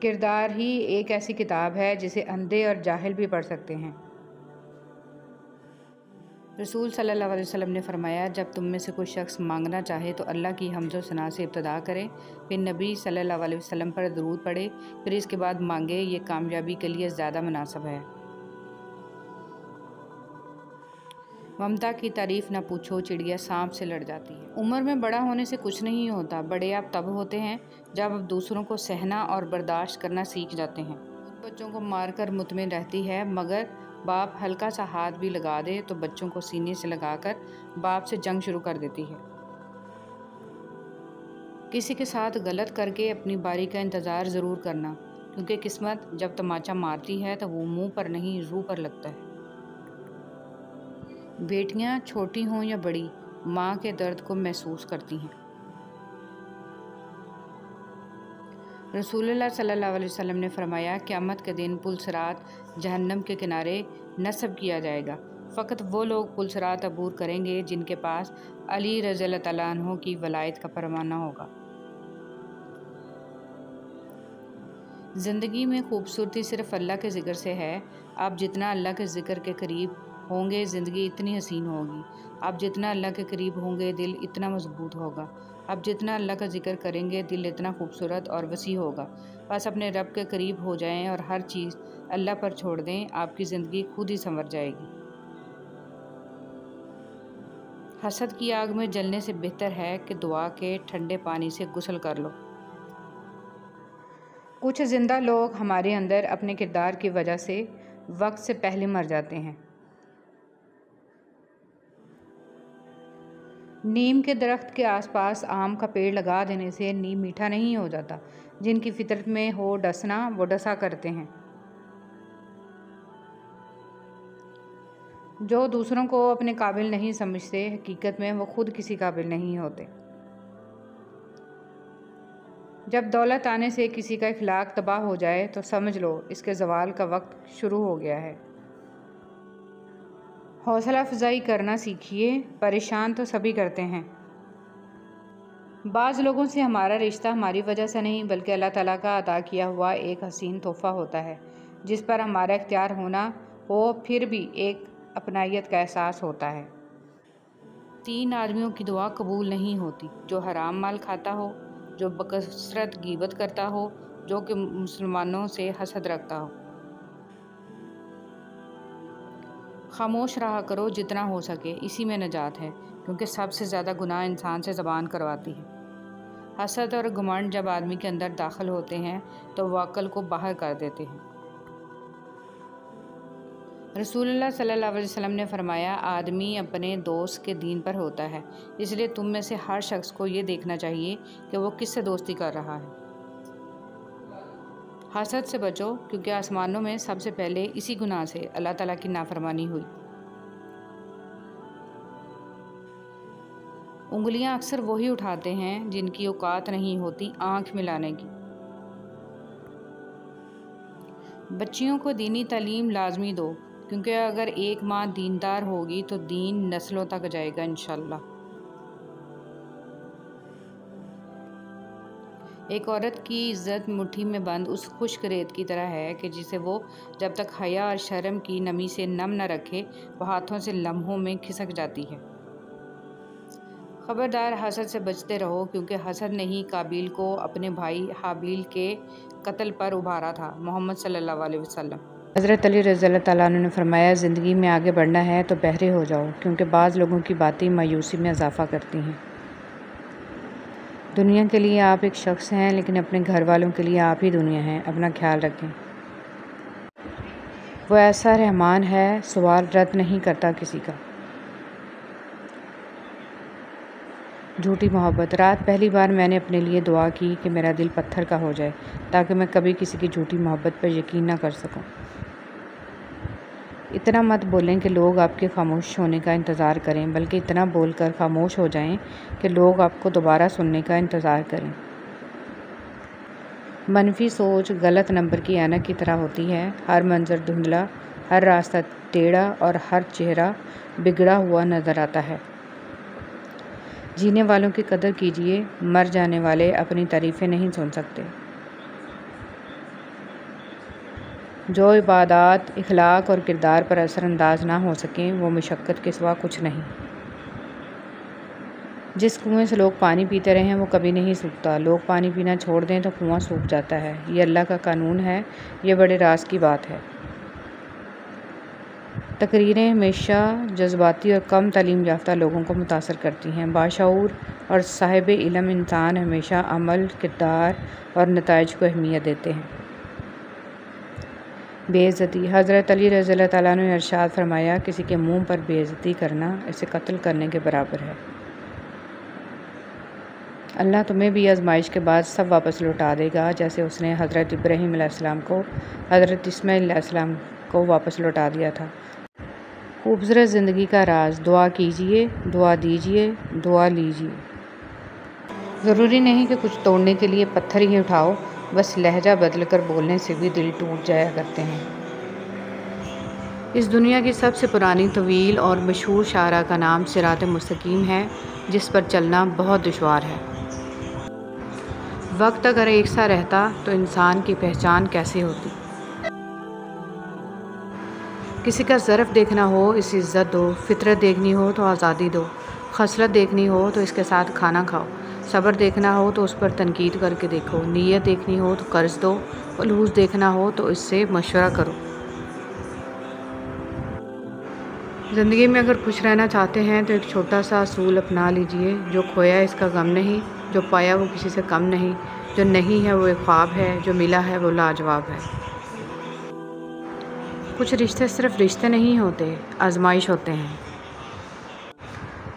किरदार ही एक ऐसी किताब है जिसे अंधे और जाहिल भी पढ़ सकते हैं। रसूल सल्लल्लाहु अलैहि वसल्लम ने फरमाया, जब तुम में से कोई शख्स मांगना चाहे तो अल्लाह की हम्द सना से इब्तिदा करे, फिर नबी सल्लल्लाहु अलैहि वसल्लम पर दरूद पढ़े, फिर इसके बाद मांगे। ये कामयाबी के लिए ज़्यादा मुनासिब है। ममता की तारीफ़ न पूछो, चिड़िया सांप से लड़ जाती है। उम्र में बड़ा होने से कुछ नहीं होता। बड़े आप तब होते हैं जब आप दूसरों को सहना और बर्दाश्त करना सीख जाते हैं। बच्चों को मारकर मुतमिन रहती है, मगर बाप हल्का सा हाथ भी लगा दे तो बच्चों को सीने से लगाकर बाप से जंग शुरू कर देती है। किसी के साथ गलत करके अपनी बारी का इंतज़ार ज़रूर करना, क्योंकि किस्मत जब तमाचा मारती है तो वो मुंह पर नहीं रूह पर लगता है। बेटियां छोटी हों या बड़ी, माँ के दर्द को महसूस करती हैं। रसूलुल्लाह सल्लल्लाहु अलैहि वसल्लम ने फरमाया, क़यामत के दिन पुलसरात जहन्नम के किनारे नस्ब किया जाएगा। फ़कत वो लोग पुलसरात अबूर करेंगे जिनके पास अली रज़ियल्लाहु तआला अन्हु की वलायत का परवाना होगा। ज़िंदगी में खूबसूरती सिर्फ़ अल्लाह के ज़िक्र से है। आप जितना अल्लाह के ज़िक्र के करीब होंगे ज़िंदगी इतनी हसीन होगी। आप जितना अल्लाह के करीब होंगे दिल इतना मजबूत होगा। आप जितना अल्लाह का जिक्र करेंगे दिल इतना खूबसूरत और वसी होगा। बस अपने रब के करीब हो जाएं और हर चीज़ अल्लाह पर छोड़ दें, आपकी ज़िंदगी खुद ही संवर जाएगी। हसद की आग में जलने से बेहतर है कि दुआ के ठंडे पानी से गुस्ल कर लो। कुछ ज़िंदा लोग हमारे अंदर अपने किरदार की वजह से वक्त से पहले मर जाते हैं। नीम के दरख्त के आसपास आम का पेड़ लगा देने से नीम मीठा नहीं हो जाता। जिनकी फितरत में हो डसना, वो डसा करते हैं। जो दूसरों को अपने काबिल नहीं समझते, हकीकत में वो खुद किसी काबिल नहीं होते। जब दौलत आने से किसी का इखलाक तबाह हो जाए तो समझ लो इसके ज़वाल का वक्त शुरू हो गया है। हौसला अफजाई करना सीखिए, परेशान तो सभी करते हैं। बाज़ लोगों से हमारा रिश्ता हमारी वजह से नहीं बल्कि अल्लाह ताला का अता किया हुआ एक हसीन तोहफ़ा होता है, जिस पर हमारा इख्तियार होना हो फिर भी एक अपनायत का एहसास होता है। 3 आदमियों की दुआ कबूल नहीं होती, जो हराम माल खाता हो, जो बकसरत गीबत करता हो, जो कि मुसलमानों से हसद रखता हो। खामोश रहा करो जितना हो सके, इसी में नजात है, क्योंकि सबसे ज़्यादा गुनाह इंसान से ज़बान करवाती है। हसद और घमंड जब आदमी के अंदर दाखिल होते हैं तो वह अक्ल को बाहर कर देते हैं। रसूलुल्लाह सल्लल्लाहु अलैहि वसल्लम ने फरमाया, आदमी अपने दोस्त के दीन पर होता है, इसलिए तुम में से हर शख्स को ये देखना चाहिए कि वो किससे दोस्ती कर रहा है। हसद से बचो, क्योंकि आसमानों में सबसे पहले इसी गुनाह से अल्लाह ताला की नाफरमानी हुई। उंगलियां अक्सर वही उठाते हैं जिनकी औकात नहीं होती आँख मिलाने की। बच्चियों को दीनी तालीम लाजमी दो, क्योंकि अगर एक माँ दीनदार होगी तो दीन नस्लों तक जाएगा इंशाल्लाह। एक औरत की इज़्ज़त मुट्ठी में बंद उस खुश्क रेत की तरह है कि जिसे वो जब तक हया और शर्म की नमी से नम न रखे वो हाथों से लम्हों में खिसक जाती है। ख़बरदार, हसद से बचते रहो, क्योंकि हसद ने ही काबिल को अपने भाई हाबिल के कत्ल पर उभारा था। मोहम्मद सल्लल्लाहु अलैहि वसल्लम। हज़रत अली रज़ियल्लाहु तआला अन्हु ने फरमाया, ज़िंदगी में आगे बढ़ना है तो बहरे हो जाओ, क्योंकि बाज़ लोगों की बातें मायूसी में इजाफ़ा करती हैं। दुनिया के लिए आप एक शख्स हैं, लेकिन अपने घर वालों के लिए आप ही दुनिया हैं। अपना ख्याल रखें। वो ऐसा रहमान है, सवाल रद्द नहीं करता किसी का। झूठी मोहब्बत। रात पहली बार मैंने अपने लिए दुआ की कि मेरा दिल पत्थर का हो जाए ताकि मैं कभी किसी की झूठी मोहब्बत पर यकीन ना कर सकूं। इतना मत बोलें कि लोग आपके खामोश होने का इंतज़ार करें, बल्कि इतना बोलकर खामोश हो जाएं कि लोग आपको दोबारा सुनने का इंतज़ार करें। मनफी सोच गलत नंबर की ऐनक की तरह होती है। हर मंज़र धुंधला, हर रास्ता टेढ़ा और हर चेहरा बिगड़ा हुआ नज़र आता है। जीने वालों की कदर कीजिए, मर जाने वाले अपनी तारीफ़ें नहीं सुन सकते। जो इबादत, इखलाक और किरदार पर असरअंदाज ना हो सकें वो मशक्क़त के सिवा कुछ नहीं। जिस कुएं से लोग पानी पीते रहे हैं वो कभी नहीं सूखता। लोग पानी पीना छोड़ दें तो कुआं सूख जाता है। ये अल्लाह का कानून है। ये बड़े राज की बात है। तकरीरें हमेशा जज्बाती और कम तालीम याफ्ता लोगों को मुतासर करती हैं। बाशऊर और साहिब इल्म इंसान हमेशा अमल, किरदार और नताइज को अहमियत देते हैं। बेइज्जती। हज़रत अली रज़ियल्लाहु तआला अन्हु ने इरशाद फरमाया, किसी के मुंह पर बेइज्जती करना इसे कत्ल करने के बराबर है। अल्लाह तुम्हें भी आजमाइश के बाद सब वापस लौटा देगा, जैसे उसने हज़रत इब्राहीम अलैहिस्सलाम को हज़रत इस्माईल अलैहिस्सलाम को वापस लौटा दिया था। खूबसूरत ज़िंदगी का राज। दुआ कीजिए, दुआ दीजिए, दुआ लीजिए। ज़रूरी नहीं कि कुछ तोड़ने के लिए पत्थर ही उठाओ, बस लहजा बदल कर बोलने से भी दिल टूट जाया करते हैं। इस दुनिया की सबसे पुरानी, तवील और मशहूर शायरा का नाम सिरात मुस्तकीम है, जिस पर चलना बहुत दुश्वार है। वक्त अगर एक सा रहता तो इंसान की पहचान कैसे होती। किसी का ज़रफ़ देखना हो इसे इज़्ज़त दो, फितरत देखनी हो तो आज़ादी दो, खसलत देखनी हो तो इसके साथ खाना खाओ, सब्र देखना हो तो उस पर तनकीद करके देखो, नीयत देखनी हो तो कर्ज़ दो, फलूस देखना हो तो इससे मशवरा करो। ज़िंदगी में अगर खुश रहना चाहते हैं तो एक छोटा सा असूल अपना लीजिए, जो खोया इसका गम नहीं, जो पाया वो किसी से कम नहीं, जो नहीं है वो एक ख्वाब है, जो मिला है वो लाजवाब है। कुछ रिश्ते सिर्फ रिश्ते नहीं होते, आजमाइश होते हैं।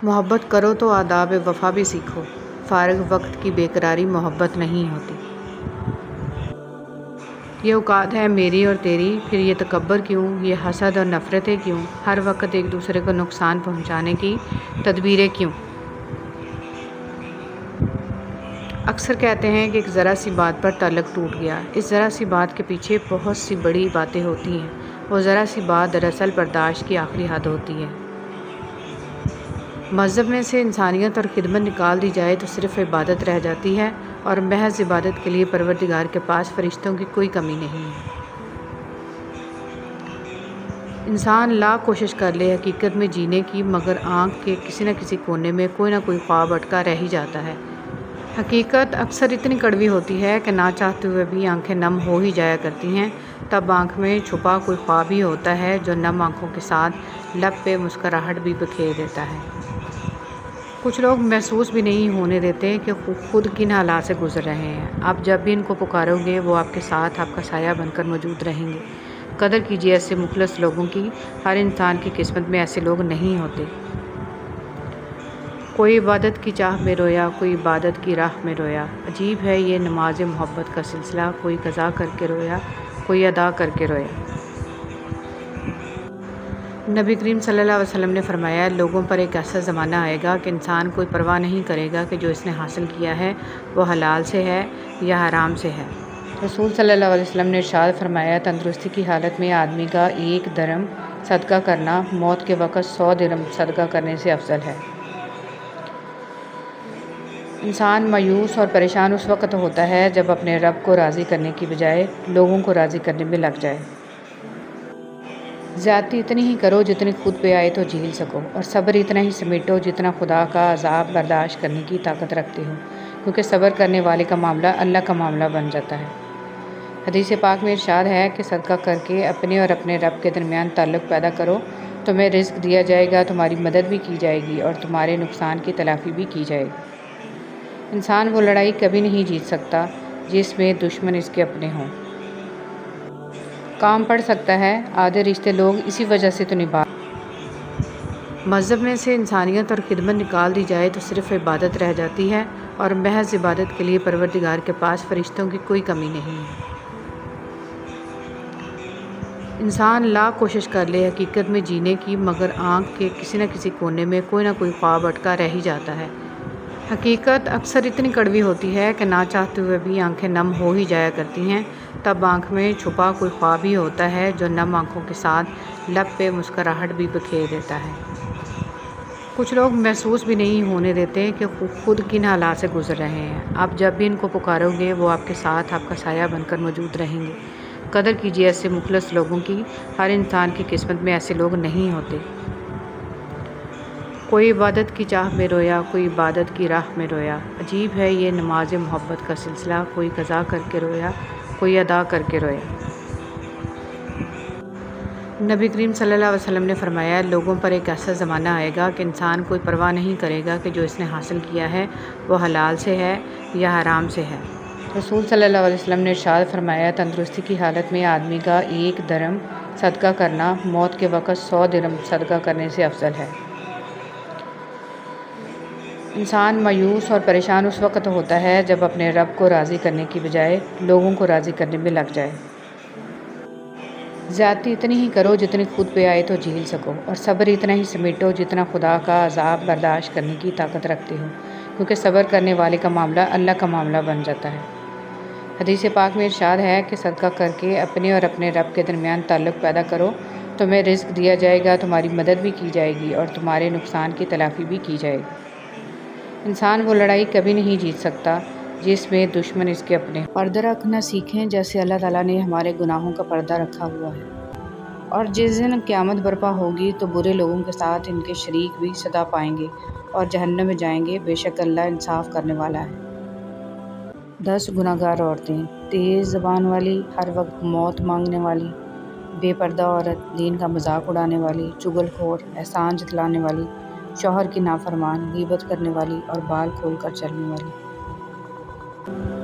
मोहब्बत करो तो आदाब वफ़ा भी सीखो, फ़ारिग वक्त की बेकरारी मोहब्बत नहीं होती। ये औकात है मेरी और तेरी, फिर ये तकब्बर क्यों, ये हसद और नफ़रतें क्यों, हर वक्त एक दूसरे को नुकसान पहुंचाने की तदबीरें क्यों। अक्सर कहते हैं कि एक ज़रा सी बात पर ताल्लुक़ टूट गया। इस ज़रा सी बात के पीछे बहुत सी बड़ी बातें होती हैं। वो ज़रा सी बात दरअसल बर्दाश्त की आखिरी हद होती है। मज़हब में से इंसानियत और खिदमत निकाल दी जाए तो सिर्फ़ इबादत रह जाती है, और महज इबादत के लिए परवरदिगार के पास फ़रिश्तों की कोई कमी नहीं है। इंसान लाख कोशिश कर ले हकीकत में जीने की, मगर आँख के किसी न किसी कोने में कोई ना कोई ख्वाब अटका रह ही जाता है। हकीकत अक्सर इतनी कड़वी होती है कि ना चाहते हुए भी आंखें नम हो ही जाया करती हैं। तब आँख में छुपा कोई ख्वाब ही होता है जो नम आँखों के साथ लब पे मुस्कुराहट भी बिखेर देता है। कुछ लोग महसूस भी नहीं होने देते कि खुद किन हालात से गुजर रहे हैं। आप जब भी इनको पुकारोगे वो आपके साथ आपका साया बनकर मौजूद रहेंगे। कदर कीजिए ऐसे मुखलस लोगों की। हर इंसान की किस्मत में ऐसे लोग नहीं होते। कोई इबादत की चाह में रोया, कोई इबादत की राह में रोया। अजीब है ये नमाज मोहब्बत का सिलसिला, कोई कज़ा करके रोया, कोई अदा करके रोया। नबी करीम सल्लल्लाहु अलैहि वसल्लम ने फरमाया, लोगों पर एक ऐसा ज़माना आएगा कि इंसान कोई परवाह नहीं करेगा कि जो इसने हासिल किया है वो हलाल से है या हराम से है। रसूल सल्लल्लाहु अलैहि वसल्लम ने इरशाद फरमाया, तंदुरुस्ती की हालत में आदमी का 1 दिरहम सदका करना मौत के वक़्त 100 दिरहम सदका करने से अफजल है। इंसान मायूस और परेशान उस वक़्त होता है जब अपने रब को राज़ी करने की बजाय लोगों को राज़ी करने में लग जाए। ज़्यादती इतनी ही करो जितनी खुद पे आए तो झेल सको, और सब्र इतना ही समेटो जितना खुदा का अज़ाब बर्दाश्त करने की ताकत रखते हो, क्योंकि सब्र करने वाले का मामला अल्लाह का मामला बन जाता है। हदीस पाक में इरशाद है कि सदका करके अपने और अपने रब के दरमियान ताल्लुक़ पैदा करो, तुम्हें रिज़्क़ दिया जाएगा, तुम्हारी मदद भी की जाएगी और तुम्हारे नुकसान की तलाफ़ी भी की जाएगी। इंसान वो लड़ाई कभी नहीं जीत सकता जिसमें दुश्मन इसके अपने हों। काम पड़ सकता है, आधे रिश्ते लोग इसी वजह से तो निभा। मज़हब में से इंसानियत और खिदमत निकाल दी जाए तो सिर्फ़ इबादत रह जाती है और महज इबादत के लिए परवरदिगार के पास फ़रिश्तों की कोई कमी नहीं है। इंसान लाख कोशिश कर ले हकीकत में जीने की, मगर आँख के किसी न किसी कोने में कोई ना कोई ख्वाब अटका रह ही जाता है। हकीकत अक्सर इतनी कड़वी होती है कि ना चाहते हुए भी आंखें नम हो ही जाया करती हैं। तब आँख में छुपा कोई ख्वाब ही होता है जो नम आँखों के साथ लब पे मुस्कुराहट भी बिखेर देता है। कुछ लोग महसूस भी नहीं होने देते कि खुद किन हालात से गुजर रहे हैं। आप जब भी इनको पुकारोगे वो आपके साथ आपका साया बनकर मौजूद रहेंगे। कदर कीजिए ऐसे मुखलस लोगों की। हर इंसान की किस्मत में ऐसे लोग नहीं होते। कोई इबादत की चाह में रोया, कोई इबादत की राह में रोया। अजीब है ये नमाज मोहब्बत का सिलसिला, कोई कज़ा करके रोया, कोई अदा करके रोया। नबी करीम सल्लल्लाहु अलैहि वसल्लम ने फरमाया, लोगों पर एक ऐसा ज़माना आएगा कि इंसान कोई परवाह नहीं करेगा कि जो इसने हासिल किया है वो हलाल से है या हराम से है। रसूल सल्लल्लाहु अलैहि वसल्लम ने इरशाद फरमाया, तंदुरुस्ती की हालत में आदमी का 1 दिरहम सदका करना मौत के वक़्त 100 दिरहम सदका करने से अफजल है। इंसान मायूस और परेशान उस वक़्त होता है जब अपने रब को राज़ी करने की बजाय लोगों को राज़ी करने में लग जाए। ज़्यादती इतनी ही करो जितनी खुद पे आए तो झेल सको, और सब्र इतना ही समेटो जितना खुदा का अज़ाब बर्दाश्त करने की ताकत रखते हो, क्योंकि सब्र करने वाले का मामला अल्लाह का मामला बन जाता है। हदीस पाक में इरशाद है कि सदका करके अपने और अपने रब के दरमियान ताल्लुक़ पैदा करो, तुम्हें रिज़्क दिया जाएगा, तुम्हारी मदद भी की जाएगी और तुम्हारे नुकसान की तलाफ़ी भी की जाएगी। इंसान वो लड़ाई कभी नहीं जीत सकता जिसमें दुश्मन इसके अपने। पर्दा रखना सीखें जैसे अल्लाह ताला ने हमारे गुनाहों का पर्दा रखा हुआ है। और जिस दिन क़यामत बर्पा होगी तो बुरे लोगों के साथ इनके शरीक भी सदा पाएंगे और जहन्नम में जाएंगे। बेशक अल्लाह इंसाफ करने वाला है। 10 गुनाहगार औरतें, तेज़ ज़बान वाली, हर वक्त मौत मांगने वाली, बेपर्दा औरत, दीन का मजाक उड़ाने वाली, चुगलखोर, एहसान जतलाने वाली, शौहर की नाफरमान, गीबत करने वाली और बाल खोल कर चलने वाली।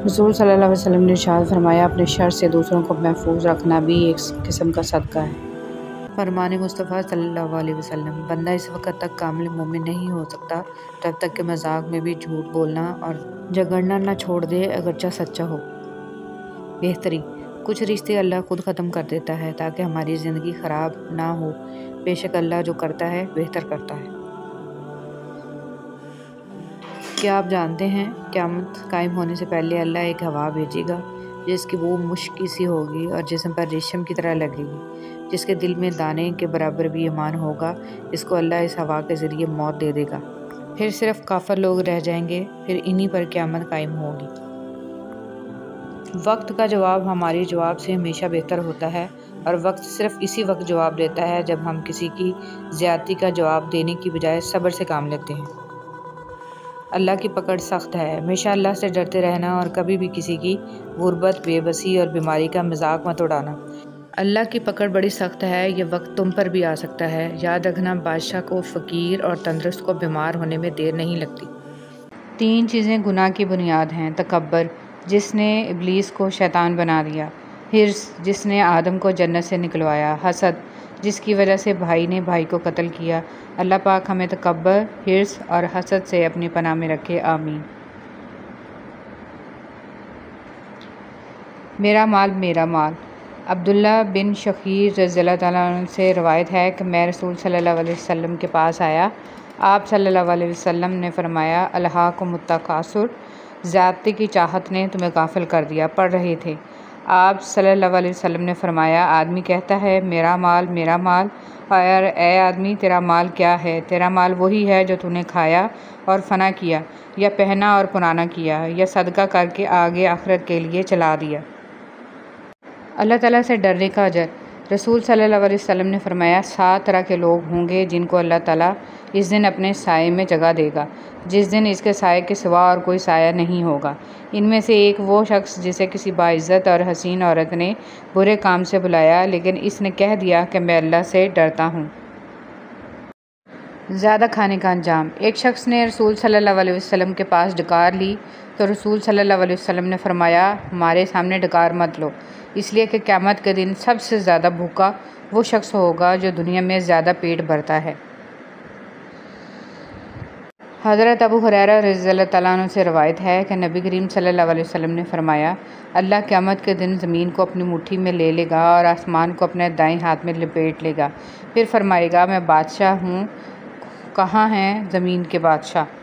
रसूल सल्लल्लाहु अलैहि वसल्लम ने इरशाद फरमाया, अपने शर से दूसरों को महफूज रखना भी एक किस्म का सदका है। फरमान मुस्तफ़ा सल्लल्लाहु अलैहि वसल्लम, बंदा इस वक्त तक कामिल मोमिन नहीं हो सकता जब तक कि मजाक में भी झूठ बोलना और झगड़ना ना छोड़ दे, अगरचा सच्चा हो। बेहतरी, कुछ रिश्ते अल्लाह खुद ख़त्म कर देता है ताकि हमारी ज़िंदगी ख़राब ना हो। बेशक अल्लाह जो करता है बेहतर करता है। क्या आप जानते हैं क़यामत कायम होने से पहले अल्लाह एक हवा भेजेगा जिसकी वो मुश्क सी होगी और जिस्म पर रेशम की तरह लगेगी, जिसके दिल में दाने के बराबर भी ईमान होगा। इसको अल्लाह इस हवा के ज़रिए मौत दे देगा। फिर सिर्फ काफिर लोग रह जाएंगे, फिर इन्हीं पर क़यामत कायम होगी। वक्त का जवाब हमारे जवाब से हमेशा बेहतर होता है और वक्त सिर्फ इसी वक्त जवाब देता है जब हम किसी की ज़्यादती का जवाब देने की बजाय सब्र से काम लेते हैं। अल्लाह की पकड़ सख्त है। हमेशा अल्लाह से डरते रहना और कभी भी किसी की गुर्बत, बेबसी और बीमारी का मजाक मत उड़ाना। अल्लाह की पकड़ बड़ी सख्त है, ये वक्त तुम पर भी आ सकता है। याद रखना, बादशाह को, फ़कीर और तंदुरुस्त को बीमार होने में देर नहीं लगती। 3 चीज़ें गुनाह की बुनियाद हैं। तकब्बर, जिसने इब्लीस को शैतान बना दिया। हिर्स, जिसने आदम को जन्नत से निकलवाया। हसद, जिसकी वजह से भाई ने भाई को कत्ल किया। अल्लाह पाक हमें तकब्बर, हिर्स और हसद से अपनी पनाह में रखे। आमीन। मेरा माल मेरा माल। अब्दुल्ला बिन शकीर रज़ियल्लाहु ताला अन्हु से रवायत है कि मैं रसूल सल्लल्लाहु अलैहि वसल्लम के पास आया। आप सल्लल्लाहु अलैहि वसल्लम ने फरमाया, अल्हाकुमुत तकासुर, ज़्यादती की चाहत ने तुम्हें गाफिल कर दिया। पढ़ रहे थे। आप सल्लल्लाहु अलैहि वसल्लम ने फरमाया, आदमी कहता है मेरा माल, और ए आदमी तेरा माल क्या है? तेरा माल वही है जो तूने खाया और फना किया, या पहना और पुराना किया, या सदका करके आगे आखिरत के लिए चला दिया। अल्लाह ताला से डरने का अजर। रसूल सल्लल्लाहु अलैहि वसल्लम ने फरमाया, 7 तरह के लोग होंगे जिनको अल्लाह ताला इस दिन अपने साये में जगह देगा, जिस दिन इसके साये के सिवा और कोई साया नहीं होगा। इनमें से एक वो शख्स जिसे किसी बाइज़्ज़त और हसीन औरत ने बुरे काम से बुलाया, लेकिन इसने कह दिया कि मैं अल्लाह से डरता हूँ। ज़्यादा खाने का अंजाम। एक शख्स ने रसूल सल्लल्लाहु अलैहि वसल्लम के पास डकार ली तो रसूल सल्लल्लाहु अलैहि वसल्लम ने फरमाया, हमारे सामने डकार मत लो, इसलिए कि क़यामत के दिन सबसे ज़्यादा भूखा वो शख्स होगा जो दुनिया में ज़्यादा पेट भरता है। हज़रत अबू हुरैरा रज़ियल्लाहु तआला अन्हु से रवायत है कि नबी करीम सल्लल्लाहु अलैहि वसल्लम ने फरमाया, अल्लाह क़यामत के दिन ज़मीन को अपनी मुट्ठी में ले लेगा और आसमान को अपने दाएं हाथ में लपेट लेगा। फिर फरमाएगा, मैं बादशाह हूँ, कहाँ हैं ज़मीन के बादशाह।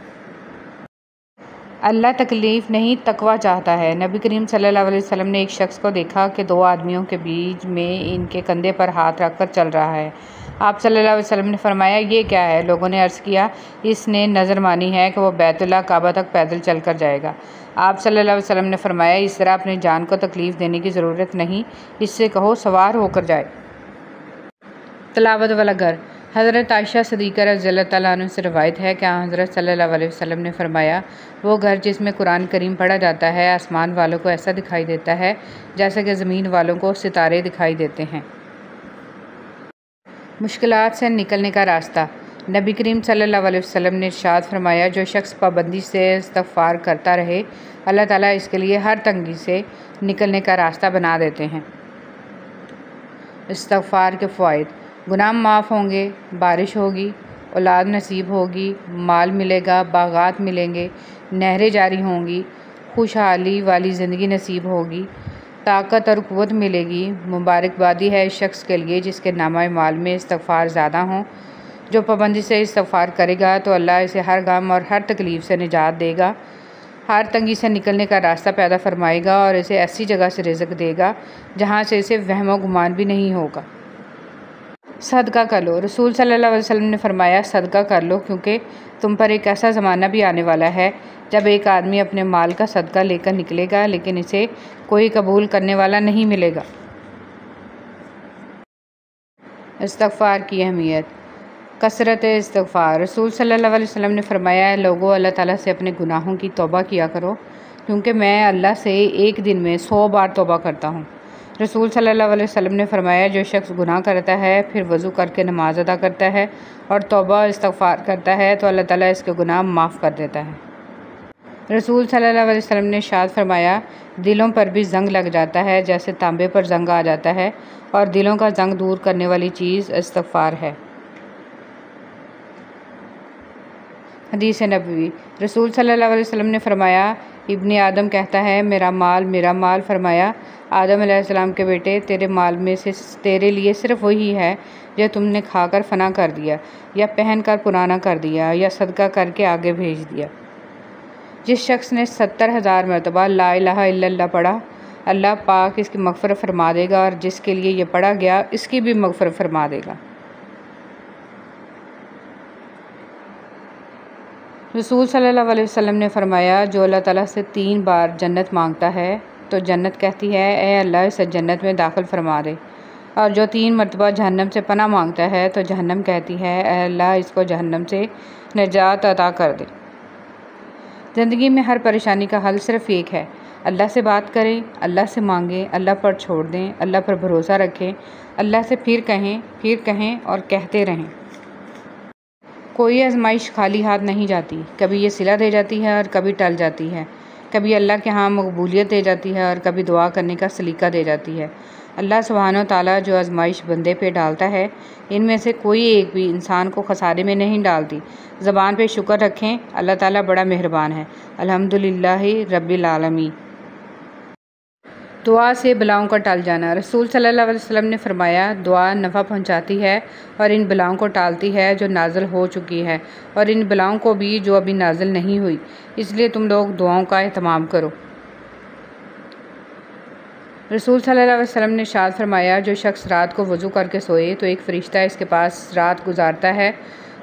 अल्लाह तकलीफ़ नहीं तकवा चाहता है। नबी करीम सल्लल्लाहु अलैहि वसल्लम ने एक शख्स को देखा कि दो आदमियों के बीच में इनके कंधे पर हाथ रखकर चल रहा है। आप सल्लल्लाहु अलैहि वसल्लम ने फरमाया, ये क्या है? लोगों ने अर्ज़ किया, इसने नज़र मानी है कि वह बैतुल्लाह काबा तक पैदल चल कर जाएगा। आप सल्लल्लाहु अलैहि वसल्लम ने फरमाया, इस तरह अपनी जान को तकलीफ़ देने की ज़रूरत नहीं, इससे कहो सवार होकर जाए। तिलावत वाला घर। हज़रत आयशा सिद्दीक़ा रज़ियल्लाहु तआला अन्हा से रवायत है कि हज़रत सल्लल्लाहु अलैहि वसल्लम ने फरमाया, वो घर जिसमें कुरान करीम पढ़ा जाता है आसमान वालों को ऐसा दिखाई देता है जैसा कि ज़मीन वालों को सितारे दिखाई देते हैं। मुश्किलात से निकलने का रास्ता। नबी करीम सल्लल्लाहु अलैहि वसल्लम ने इरशाद फरमाया, जो शख्स पाबंदी से इस्तिग़फ़ार करता रहे, अल्लाह ताला इसके लिए हर तंगी से निकलने का रास्ता बना देते हैं। इस्तिग़फ़ार के फ़वाइद। गुनाह माफ़ होंगे, बारिश होगी, औलाद नसीब होगी, माल मिलेगा, बागात मिलेंगे, नहरें जारी होंगी, खुशहाली वाली ज़िंदगी नसीब होगी, ताकत और क़ुव्वत मिलेगी। मुबारकबादी है इस शख्स के लिए जिसके नामा माल में इस्तिग़फ़ार ज़्यादा हों। जो पाबंदी से इस्तिग़फ़ार करेगा तो अल्लाह इसे हर गम और हर तकलीफ़ से निजात देगा, हर तंगी से निकलने का रास्ता पैदा फरमाएगा और इसे ऐसी जगह से रिज़्क़ देगा जहाँ से इसे वहम व गुमान भी नहीं होगा। सदका कर लो। रसूल सल्लल्लाहु अलैहि वसल्लम ने फरमाया, सदका कर लो, क्योंकि तुम पर एक ऐसा ज़माना भी आने वाला है जब एक आदमी अपने माल का सदका लेकर निकलेगा लेकिन इसे कोई कबूल करने वाला नहीं मिलेगा। इस्तिग़फ़ार की अहमियत। कसरत इस्तिग़फ़ार। रसूल सल्लल्लाहु अलैहि वसल्लम ने फरमाया, लोगों अल्लाह ताला से अपने गुनाहों की तौबा किया करो, क्योंकि मैं अल्लाह से एक दिन में 100 बार तौबा करता हूँ। रसूल सल्लल्लाहु अलैहि वसल्लम ने फरमाया, जो शख्स गुनाह करता है फिर वज़ू करके नमाज अदा करता है और तौबा इस्तिग़फ़ार करता है तो अल्लाह ताला इसके गुनाह माफ़ कर देता है। रसूल सल्लल्लाहु अलैहि वसल्लम ने इरशाद फरमाया, दिलों पर भी जंग लग जाता है जैसे तांबे पर जंग आ जाता है, और दिलों का जंग दूर करने वाली चीज़ इस्तिग़फ़ार है। हदीस नबवी। रसूल सल्लल्लाहु अलैहि वसल्लम ने फरमाया, इब्ने आदम कहता है, मेरा माल। फरमाया, आदम अलैहिस्सलाम के बेटे, तेरे माल में से तेरे लिए सिर्फ़ वही है जो तुमने खाकर फ़ना कर दिया या पहन कर पुराना कर दिया या सदका करके आगे भेज दिया। जिस शख्स ने 70,000 मरतबा ला इलाहा इल्लल्लाह पढ़ा, अल्लाह पाक इसकी मग़फ़िरत फरमा देगा और जिसके लिए ये पढ़ा गया इसकी भी मग़फ़िरत फरमा देगा। रसूल सल्लल्लाहु अलैहि वसल्लम ने फरमाया, जो अल्लाह ताला से 3 बार जन्नत मांगता है तो जन्नत कहती है, ए अल्लाह इसे जन्नत में दाखिल फरमा दे, और जो 3 मरतबा जहन्नम से पनाह मांगता है तो जहन्नम कहती है, ए अल्लाह इसको जहन्नम से निजात अता कर दे। ज़िंदगी में हर परेशानी का हल सिर्फ़ एक है, अल्लाह से बात करें, अल्लाह से मांगें, अल्लाह पर छोड़ दें, अल्लाह पर भरोसा रखें, अल्लाह से फिर कहें और कहते रहें। कोई आजमाइश खाली हाथ नहीं जाती, कभी ये सिला दे जाती है और कभी टल जाती है, कभी अल्लाह के यहाँ मकबूलियत दे जाती है और कभी दुआ करने का सलीका दे जाती है। अल्लाह सुब्हानो ताला जो आजमाइश बंदे पे डालता है, इनमें से कोई एक भी इंसान को खसारे में नहीं डालती। ज़बान पे शुक्र रखें, अल्लाह ताला बड़ा मेहरबान है। अल्हम्दुलिल्लाहि रब्बिल आलमीन। दुआ से बलाओं का टाल जाना। रसूल सल्लल्लाहु अलैहि वसल्लम ने फरमाया, दुआ नफ़ा पहुंचाती है और इन बलाओं को टालती है जो नाज़िल हो चुकी है और इन बलाओं को भी जो अभी नाज़िल नहीं हुई, इसलिए तुम लोग दुआओं का एहतमाम करो। रसूल सल्लल्लाहु अलैहि वसल्लम ने इरशाद फरमाया, जो शख्स रात को वज़ू करके सोए तो एक फ़रिश्ता इसके पास रात गुजारता है।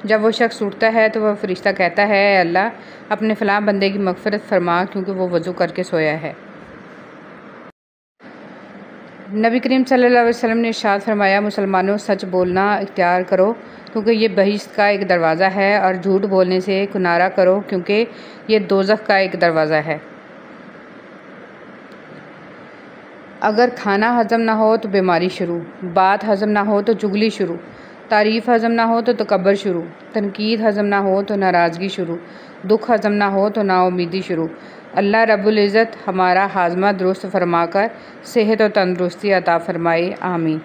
जब वो शख्स उठता है तो वह फ़रिश्ता कहता है, अल्लाह अपने फ़लाँ बंदे की मग़फ़िरत फरमा, क्योंकि वो वज़ू करके सोया है। नबी करीम सल्लल्लाहु अलैहि वसल्लम ने इरशाद फरमाया, मुसलमानों सच बोलना इख्तियार करो क्योंकि ये बहिश्त का एक दरवाज़ा है, और झूठ बोलने से किनारा करो क्योंकि ये दोज़ख का एक दरवाज़ा है। अगर खाना हज़म ना हो तो बीमारी शुरू, बात हज़म ना हो तो चुगली शुरू, तारीफ़ हज़म ना हो तो तकब्बर शुरू, तनकीद हज़म ना हो तो नाराज़गी शुरू, दुख हज़म ना हो तो नाउमीदी शुरू। अल्लाह रब्बुल इज़्ज़त हमारा हाज़मा दुरुस्त फरमाकर सेहत और तंदुरुस्ती अता फ़रमाए। आमीन।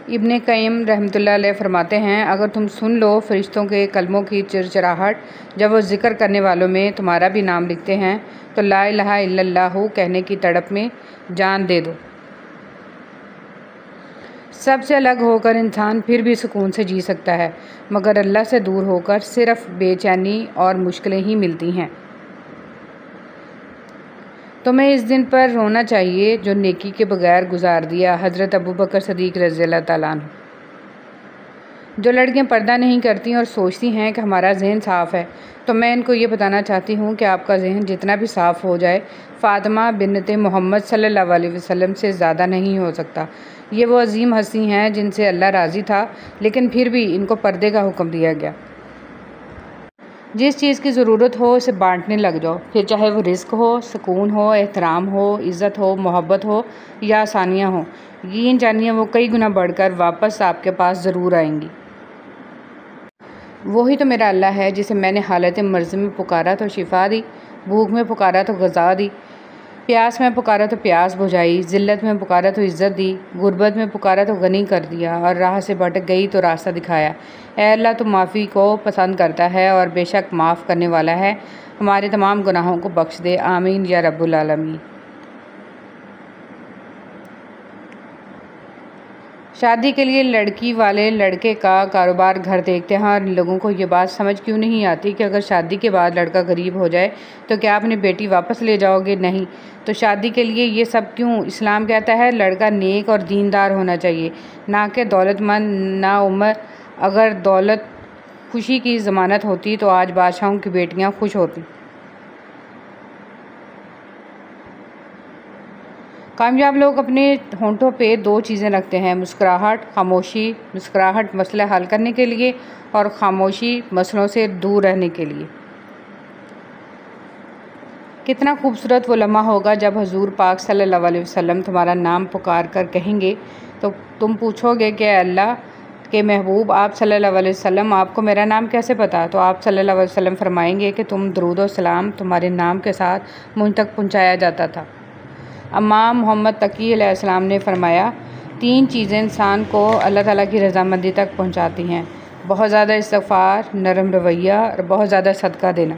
इब्ने क़य्यिम रहमतुल्लाह अलैह फरमाते हैं, अगर तुम सुन लो फ़रिश्तों के कलमों की चिरचिराहट जब वो ज़िक्र करने वालों में तुम्हारा भी नाम लिखते हैं तो ला इलाहा इल्लल्लाहु कहने की तड़प में जान दे दो। सबसे अलग होकर इंसान फिर भी सुकून से जी सकता है, मगर अल्लाह से दूर होकर सिर्फ़ बेचैनी और मुश्किलें ही मिलती हैं। तुम्हें इस दिन पर रोना चाहिए जो नेकी के बगैर गुजार दिया। हज़रत अबू बकर सदीक़ रज़ियल्लाहु ताला अन्हु। जो लड़कियां पर्दा नहीं करती और सोचती हैं कि हमारा जहन साफ़ है, तो मैं इनको ये बताना चाहती हूँ कि आपका जहन जितना भी साफ़ हो जाए, फ़ातिमा बिन्ते मोहम्मद सल्लल्लाहु अलैहि वसल्लम से ज़्यादा नहीं हो सकता। ये वो अजीम हस्ती हैं जिनसे अल्लाह राज़ी था, लेकिन फिर भी इनको पर्दे का हुक्म दिया गया। जिस चीज़ की ज़रूरत हो उसे बांटने लग जाओ, फिर चाहे वो रिज़्क़ हो, सुकून हो, एहतराम हो, इज़्ज़त हो, मोहब्बत हो या आसानियाँ हो। यकीन जानिए वो कई गुना बढ़कर वापस आपके पास ज़रूर आएंगी। वही तो मेरा अल्लाह है जिसे मैंने हालत मर्ज़ में पुकारा तो शिफा दी, भूख में पुकारा तो ग़ज़ा दी, प्यास में पुकारा तो प्यास बुझाई, ज़िल्लत में पुकारा तो इज़्ज़त दी, गुर्बत में पुकारा तो गनी कर दिया, और राह से भटक गई तो रास्ता दिखाया। ऐ अल्लाह, तो माफ़ी को पसंद करता है और बेशक माफ़ करने वाला है। हमारे तमाम गुनाहों को बख्श दे, आमीन या रब्बुल आलमीन। शादी के लिए लड़की वाले लड़के का कारोबार घर देखते हैं और लोगों को ये बात समझ क्यों नहीं आती कि अगर शादी के बाद लड़का गरीब हो जाए तो क्या अपनी बेटी वापस ले जाओगे? नहीं। तो शादी के लिए ये सब क्यों? इस्लाम कहता है लड़का नेक और दीनदार होना चाहिए, ना कि दौलतमंद ना उम्र। अगर दौलत खुशी की ज़मानत होती तो आज बादशाहों की बेटियाँ खुश होती। कामयाब लोग अपने होंठों पे दो चीज़ें रखते हैं, मुस्कुराहट, खामोशी। मुस्कुराहट मसले हल करने के लिए और खामोशी मसलों से दूर रहने के लिए। कितना खूबसूरत वो लम्हा होगा जब हजूर पाक सल्लल्लाहु अलैहि वसल्लम तुम्हारा नाम पुकार कर कहेंगे तो तुम पूछोगे कि अल्लाह के महबूब आप सल्लल्लाहु अलैहि वसल्लम, आपको मेरा नाम कैसे पता? तो आप सल्लल्लाहु अलैहि वसल्लम फरमाएंगे कि तुम दरूद व सलाम तुम्हारे नाम के साथ मुझ तक पहुँचाया जाता था। इमाम मोहम्मद तकी अलैहिस्सलाम ने फरमाया, तीन चीज़ें इंसान को अल्लाह ताला की रज़ामंदी तक पहुंचाती हैं, बहुत ज़्यादा इस्तग़फ़ार, नरम रवैया और बहुत ज़्यादा सदका देना।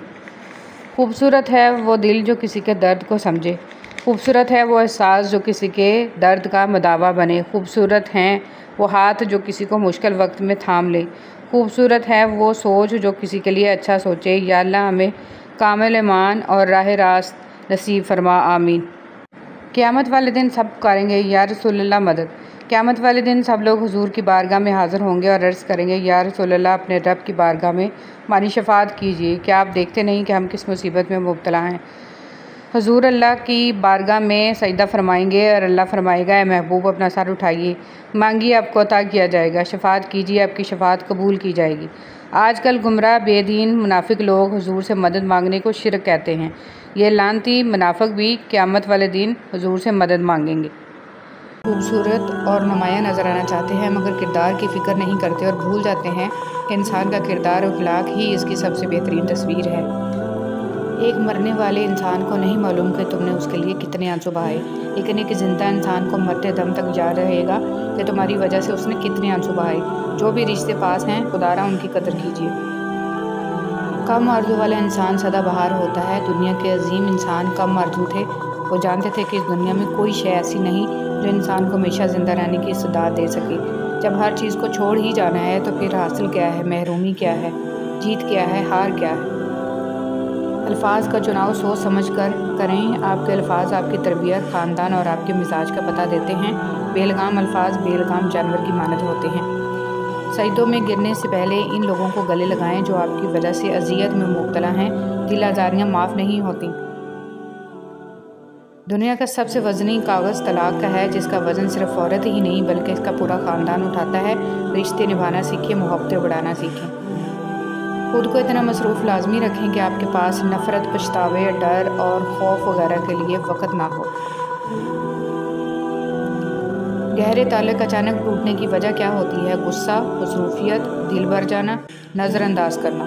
खूबसूरत है वो दिल जो किसी के दर्द को समझे, खूबसूरत है वो एहसास जो किसी के दर्द का मदावा बने, खूबसूरत हैं वो हाथ जो किसी को मुश्किल वक्त में थाम ले, खूबसूरत है वो सोच जो किसी के लिए अच्छा सोचे। या अल्लाह हमें कामिल ईमान और राह रास्त नसीब फरमा, आमीन। क़यामत वाले दिन सब पुकारेंगे, या रसूलल्लाह मदद। क़यामत वाले दिन सब लोग हुजूर की बारगाह में हाज़िर होंगे और अर्ज़ करेंगे, या रसूलल्लाह, अपने रब की बारगाह में हमारी शफ़ाअत कीजिए। क्या आप देखते नहीं कि हम किस मुसीबत में मुब्तला हैं? हुजूर अल्लाह की बारगाह में सजदा फरमाएंगे और अल्लाह फरमाएगा, ए महबूब, अपना सर उठाइए, मांगिए, आपको अता किया जाएगा, शफ़ाअत कीजिए, आपकी शफ़ाअत कबूल की जाएगी। आजकल गुमराह बेदीन मुनाफिक लोग हुजूर से मदद मांगने को शिरक कहते हैं। ये लानती मुनाफिक भी क़यामत वाले दिन हुजूर से मदद मांगेंगे। खूबसूरत और नुमाया नज़र आना चाहते हैं, मगर किरदार की फ़िक्र नहीं करते और भूल जाते हैं कि इंसान का किरदार और अखलाक ही इसकी सबसे बेहतरीन तस्वीर है। एक मरने वाले इंसान को नहीं मालूम कि तुमने उसके लिए कितने आंसू बहाए, लेकिन एक ज़िंदा इंसान को मरते दम तक याद रहेगा कि तुम्हारी वजह से उसने कितने आंसू बहाए। जो भी रिश्ते पास हैं, खुदारा उनकी कदर कीजिए। कम आरज़ू वाला इंसान सदाबहार होता है। दुनिया के अजीम इंसान कम आरज़ू थे। वो जानते थे कि इस दुनिया में कोई शय ऐसी नहीं जो इंसान को हमेशा ज़िंदा रहने की इस्तेदाद दे सके। जब हर चीज़ को छोड़ ही जाना है तो फिर हासिल क्या है, महरूमी क्या है, जीत क्या है, हार क्या है? अल्फाज का चुनाव सोच समझ कर करें। आपके अल्फाज आपकी तरबियत, ख़ानदान और आपके मिजाज का पता देते हैं। बेलगाम अल्फाज बेलगाम जानवर की मानद होते हैं। सजदों में गिरने से पहले इन लोगों को गले लगाएं जो आपकी वजह से अजियत में मुब्तला हैं। दिल आज़ारियाँ माफ़ नहीं होती। दुनिया का सबसे वज़नी कागज़ तलाक का है, जिसका वज़न सिर्फ औरत ही नहीं बल्कि इसका पूरा ख़ानदान उठाता है। रिश्ते निभाना सीखें, मोहब्बतें बढ़ाना सीखें। खुद को इतना मसरूफ़ लाजमी रखें कि आपके पास नफ़रत, पछतावे, डर और खौफ वगैरह के लिए वक़्त ना हो। गहरे ताल्लुक़ अचानक टूटने की वजह क्या होती है? गुस्सा, मसरूफ़ियत, दिल भर जाना, नज़रअंदाज करना।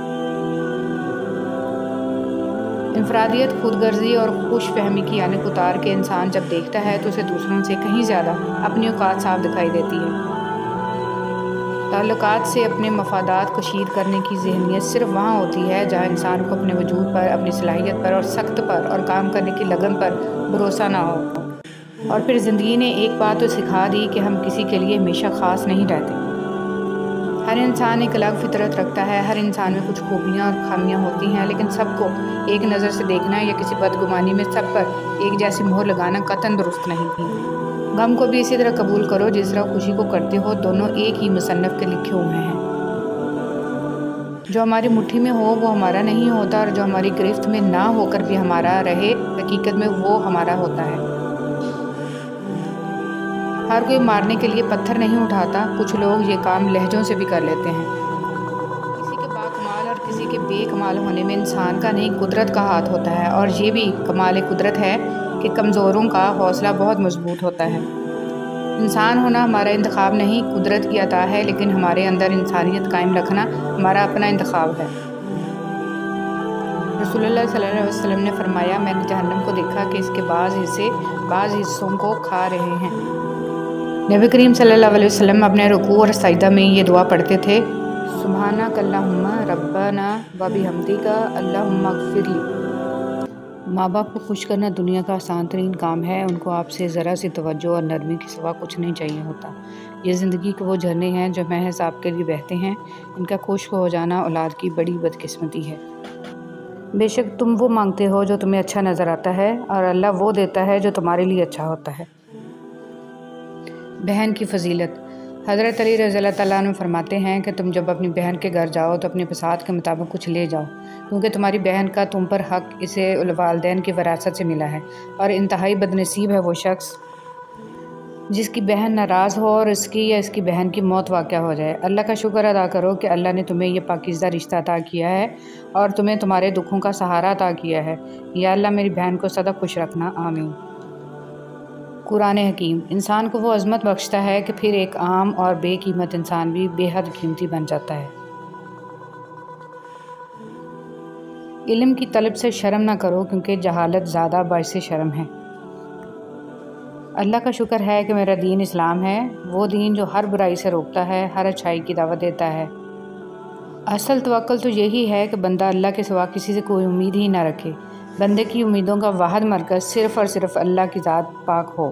इनफरादियत, खुदगर्जी और खुश फहमी की यानिक उतार के इंसान जब देखता है तो उसे दूसरों से कहीं ज़्यादा अपनी औकात साफ दिखाई देती है। ताल्लुकात से अपने मफादात को शीर करने की ज़हनियत सिर्फ वहाँ होती है जहाँ इंसान को अपने वजूद पर, अपनी सलाहियत पर और सख्त पर और काम करने की लगन पर भरोसा ना हो। और फिर ज़िंदगी ने एक बात तो सिखा दी कि हम किसी के लिए हमेशा ख़ास नहीं रहते। हर इंसान एक अलग फितरत रखता है, हर इंसान में कुछ खूबियाँ और खामियाँ होती हैं, लेकिन सबको एक नज़र से देखना या किसी बदगुमानी में सब पर एक जैसी मोहर लगाना कतई दुरुस्त नहीं थी। गम को भी इसी तरह कबूल करो जिस तरह खुशी को करते हो, दोनों एक ही मुसन्नफ़ के लिखे हुए हैं। जो हमारी मुट्ठी में हो वो हमारा नहीं होता, और जो हमारी गिरफ्त में ना होकर भी हमारा रहे, हकीकत में वो हमारा होता है। हर कोई मारने के लिए पत्थर नहीं उठाता, कुछ लोग ये काम लहजों से भी कर लेते हैं। किसी के बाकमाल और किसी के बेकमाल होने में इंसान का नहीं कुदरत का हाथ होता है, और ये भी कमाल कुदरत है कि कमज़ोरों का हौसला बहुत मजबूत होता है। इंसान होना हमारा इंतखाब नहीं, कुदरत की अता है, लेकिन हमारे अंदर इंसानियत कायम रखना हमारा अपना इंतखाब है। रसूलुल्लाह सल्लल्लाहु अलैहि वसल्लम ने फरमाया, मैंने जहन्नम को देखा कि इसके बाज़ हिस्से बाज़ हिस्सों को खा रहे हैं। नबी करीम सल्लल्लाहु अलैहि वसल्लम अपने रुकू और सजदा में ये दुआ पढ़ते थे, सुब्हानक अल्लाहुम्मा रब्बना व बिहम्दिका अल्लाहुम्मा अग़फ़िरली। माँ बाप को खुश करना दुनिया का आसान तरीन काम है, उनको आपसे ज़रा सी तवज्जो और नरमी के सिवा कुछ नहीं चाहिए होता। ये ज़िंदगी के वो झरने हैं जो महज आपके लिए बहते हैं, इनका खुश्क हो जाना औलाद की बड़ी बदकिस्मती है। बेशक तुम वो मांगते हो जो तुम्हें अच्छा नज़र आता है, और अल्लाह वो देता है जो तुम्हारे लिए अच्छा होता है। बहन की फजीलत। हज़रत अली रज़ियल्लाहु तआला अन्हु फरमाते हैं कि तुम जब अपनी बहन के घर जाओ तो अपनी पसंद के मुताबिक कुछ ले जाओ, क्योंकि तुम्हारी बहन का तुम पर हक़ इसे वालिदैन की विरासत से मिला है, और इंतहाई बदनसीब है वो शख्स जिसकी बहन नाराज़ हो और इसकी या इसकी बहन की मौत वाक़या हो जाए। अल्लाह का शुक्र अदा करो कि अल्लाह ने तुम्हें यह पाकीज़ा रिश्ता अता किया है और तुम्हें तुम्हारे दुखों का सहारा अता किया है। या अल्लाह मेरी बहन को सदा खुश रखना, आमीन। कुरान हकीम इंसान को वो अज़मत बख्शता है कि फिर एक आम और बेकीमत इंसान भी बेहद कीमती बन जाता है। इल्म की तलब से शर्म ना करो, क्योंकि जहालत ज़्यादा बाइसे शर्म है। अल्लाह का शुक्र है कि मेरा दीन इस्लाम है, वो दीन जो हर बुराई से रोकता है, हर अच्छाई की दावत देता है। असल तवक्कुल तो यही है कि बंदा अल्लाह के सिवा किसी से कोई उम्मीद ही ना रखे। बंदे की उम्मीदों का वाहिद मरकज़ सिर्फ़ और सिर्फ अल्लाह की ज़ात पाक हो।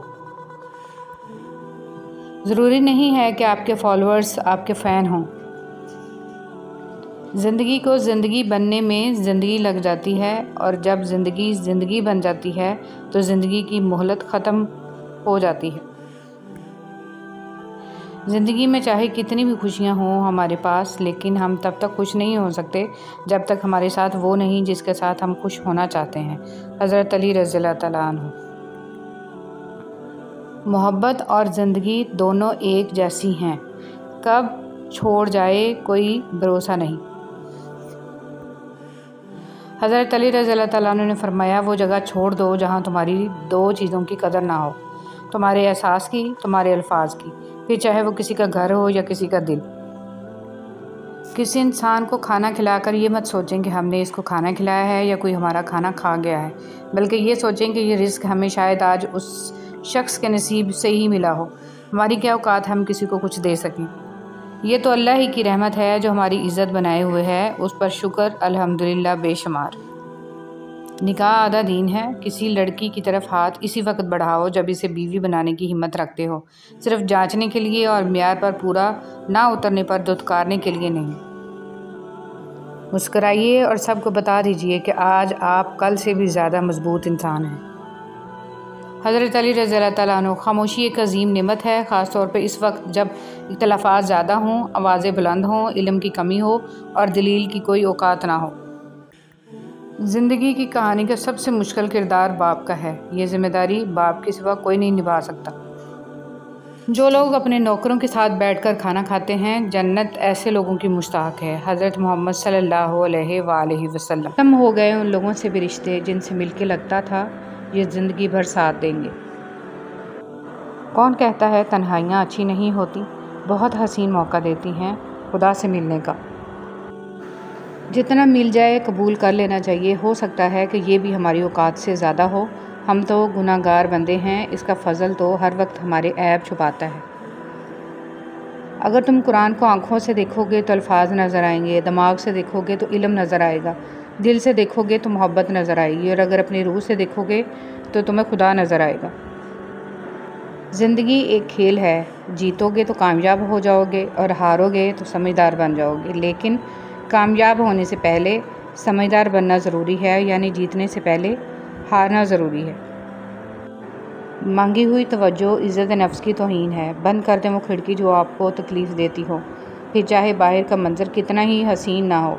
ज़रूरी नहीं है कि आपके फॉलोअर्स आपके फ़ैन हों। ज़िंदगी को ज़िंदगी बनने में ज़िंदगी लग जाती है, और जब ज़िंदगी ज़िंदगी बन जाती है तो ज़िंदगी की मोहलत ख़त्म हो जाती है। ज़िंदगी में चाहे कितनी भी खुशियाँ हों हमारे पास, लेकिन हम तब तक खुश नहीं हो सकते जब तक हमारे साथ वो नहीं जिसके साथ हम खुश होना चाहते हैं। हज़रत अली रज़ियल्लाहु तआला अन्हु। मोहब्बत और ज़िंदगी दोनों एक जैसी हैं, कब छोड़ जाए कोई भरोसा नहीं। हज़रत अली रज़ियल्लाहु तआला अन्हु ने फरमाया, वो जगह छोड़ दो जहाँ तुम्हारी दो चीज़ों की कदर ना हो, तुम्हारे एहसास की, तुम्हारे अल्फाज की, फिर चाहे वो किसी का घर हो या किसी का दिल। किसी इंसान को खाना खिलाकर ये मत सोचें कि हमने इसको खाना खिलाया है या कोई हमारा खाना खा गया है, बल्कि ये सोचें कि ये रिज़्क़ हमें शायद आज उस शख्स के नसीब से ही मिला हो। हमारी क्या औकात हम किसी को कुछ दे सकें। ये तो अल्लाह ही की रहमत है जो हमारी इज़्ज़त बनाए हुए है, उस पर शुक्र अल्हम्दुलिल्लाह बेशुमार। निकाह आधा दीन है। किसी लड़की की तरफ हाथ इसी वक्त बढ़ाओ जब इसे बीवी बनाने की हिम्मत रखते हो, सिर्फ जांचने के लिए और म्यार पर पूरा ना उतरने पर दुत्कारने के लिए नहीं। मुस्कराइए और सबको बता दीजिए कि आज आप कल से भी ज़्यादा मजबूत इंसान हैं। हज़रत अली रज़ियल्लाहु तआला अन्हु। खामोशी एक अजीम नेमत है, ख़ास तौर पर इस वक्त जब इख्तिलाफ़ात ज़्यादा हों, आवाज़ें बुलंद हों, इल्म की कमी हो और दलील की कोई औकात ना हो। ज़िंदगी की कहानी का सबसे मुश्किल किरदार बाप का है। ये ज़िम्मेदारी बाप के सिवा कोई नहीं निभा सकता। जो लोग अपने नौकरों के साथ बैठकर खाना खाते हैं, जन्नत ऐसे लोगों की मुश्ताक है। हज़रत मोहम्मद सल्लल्लाहु अलैहि वसल्लम। खत्म हो गए उन लोगों से भी रिश्ते जिनसे मिलके लगता था ये ज़िंदगी भर साथ देंगे। कौन कहता है तन्हाइयाँ अच्छी नहीं होती, बहुत हसीन मौका देती हैं खुदा से मिलने का। जितना मिल जाए कबूल कर लेना चाहिए। हो सकता है कि ये भी हमारी औकात से ज़्यादा हो। हम तो गुनाहगार बंदे हैं, इसका फ़ज़ल तो हर वक्त हमारे ऐब छुपाता है। अगर तुम कुरान को आँखों से देखोगे तो अल्फाज नज़र आएंगे, दिमाग से देखोगे तो इल्म नज़र आएगा, दिल से देखोगे तो मोहब्बत नज़र आएगी, और अगर अपनी रूह से देखोगे तो तुम्हें खुदा नज़र आएगा। ज़िंदगी एक खेल है, जीतोगे तो कामयाब हो जाओगे और हारोगे तो समझदार बन जाओगे, लेकिन कामयाब होने से पहले समझदार बनना ज़रूरी है, यानी जीतने से पहले हारना ज़रूरी है। मांगी हुई तवज्जो इज़्ज़त नफ्स की तौहीन है। बंद कर दें वो खिड़की जो आपको तकलीफ़ देती हो, फिर चाहे बाहर का मंज़र कितना ही हसीन ना हो।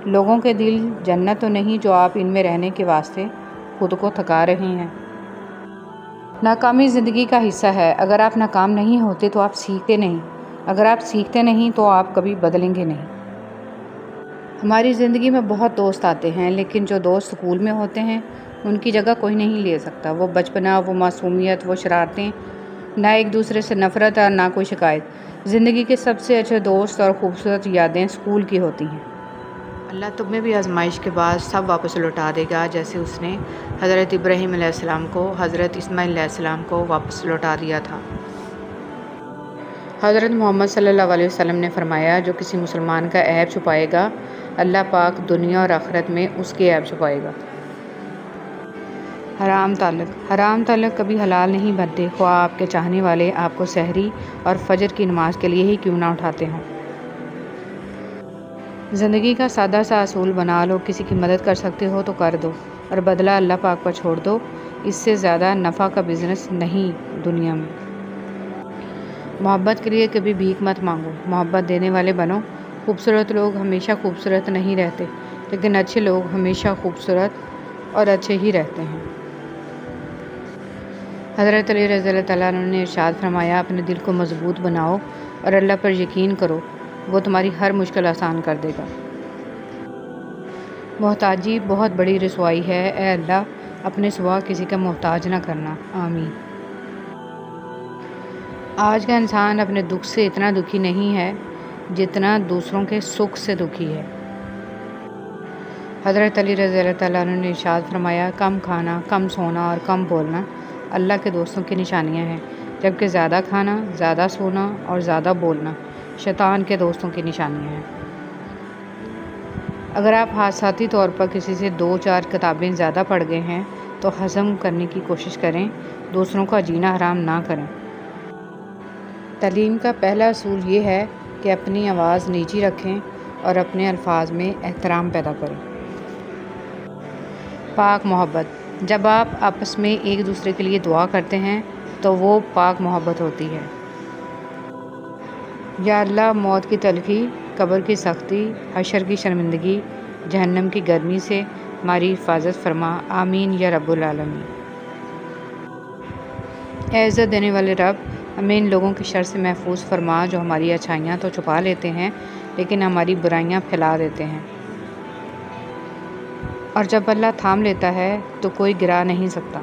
लोगों के दिल जन्नत तो नहीं जो आप इनमें रहने के वास्ते खुद को थका रहे हैं। नाकामी ज़िंदगी का हिस्सा है। अगर आप नाकाम नहीं होते तो आप सीखते नहीं, अगर आप सीखते नहीं तो आप कभी बदलेंगे नहीं। हमारी ज़िंदगी में बहुत दोस्त आते हैं, लेकिन जो दोस्त स्कूल में होते हैं उनकी जगह कोई नहीं ले सकता। वो बचपना, वो मासूमियत, वो शरारतें, ना एक दूसरे से नफ़रत और ना कोई शिकायत। ज़िंदगी के सबसे अच्छे दोस्त और ख़ूबसूरत यादें स्कूल की होती हैं। अल्लाह तुम्हें भी आजमाइश के बाद सब वापस लौटा देगा, जैसे उसने हज़रत इब्राहीम अलैहिस्सलाम को हज़रत इस्माईल अलैहिस्सलाम को वापस लौटा दिया था। हज़रत मोहम्मद सल्लल्लाहु अलैहि वसल्लम ने फरमाया, जो किसी मुसलमान का ऐब छुपाएगा, अल्लाह पाक दुनिया और आखिरत में उसके ऐब छुपाएगा। हराम ताल्लुक़ कभी हलाल नहीं बनते, ख्वाह आपके चाहने वाले आपको सहरी और फजर की नमाज के लिए ही क्यों ना उठाते हों। ज़िंदगी का सादा सा असूल बना लो, किसी की मदद कर सकते हो तो कर दो और बदला अल्लाह पाक पर छोड़ दो। इससे ज़्यादा नफ़ा का बिज़नेस नहीं दुनिया में। मोहब्बत के लिए कभी भीख मत मांगो, मोहब्बत देने वाले बनो। खूबसूरत लोग हमेशा खूबसूरत नहीं रहते, लेकिन अच्छे लोग हमेशा खूबसूरत और अच्छे ही रहते हैं। हज़रत अली रज़ियल्लाहु तआला अन्हु ने इरशाद फरमाया, अपने दिल को मज़बूत बनाओ और अल्लाह पर यकीन करो, वो तुम्हारी हर मुश्किल आसान कर देगा। मोहताजी बहुत बड़ी रसवाई है, ए अल्लाह अपने सिवा किसी का मोहताज ना करना, आमीन। आज का इंसान अपने दुख से इतना दुखी नहीं है जितना दूसरों के सुख से दुखी है। हज़रत अली रज़ियल्लाहु तआला अन्हु ने इरशाद फरमाया, कम खाना, कम सोना और कम बोलना अल्लाह के दोस्तों की निशानियां हैं, जबकि ज़्यादा खाना, ज़्यादा सोना और ज़्यादा बोलना शैतान के दोस्तों की निशानियां हैं। अगर आप हादसाती तौर पर किसी से 2-4 किताबें ज़्यादा पढ़ गए हैं तो हज़म करने की कोशिश करें, दूसरों का जीना हराम ना करें। तालीम का पहला असूल ये है कि अपनी आवाज़ नीची रखें और अपने अल्फाज में एहतराम पैदा करें। पाक मोहब्बत, जब आप आपस में एक दूसरे के लिए दुआ करते हैं तो वो पाक मोहब्बत होती है। या अल्लाह, मौत की तलखी, कब्र की सख्ती, हशर की शर्मिंदगी, जहन्नम की गर्मी से हमारी हिफाजत फरमा, आमीन या रब्बुल आलमीन। ऐ इज़्ज़त देने वाले रब, हमें इन लोगों की शर से महफूज फरमा जो हमारी अच्छाइयाँ तो छुपा लेते हैं लेकिन हमारी बुराइयाँ फैला देते हैं। और जब अल्लाह थाम लेता है तो कोई गिरा नहीं सकता।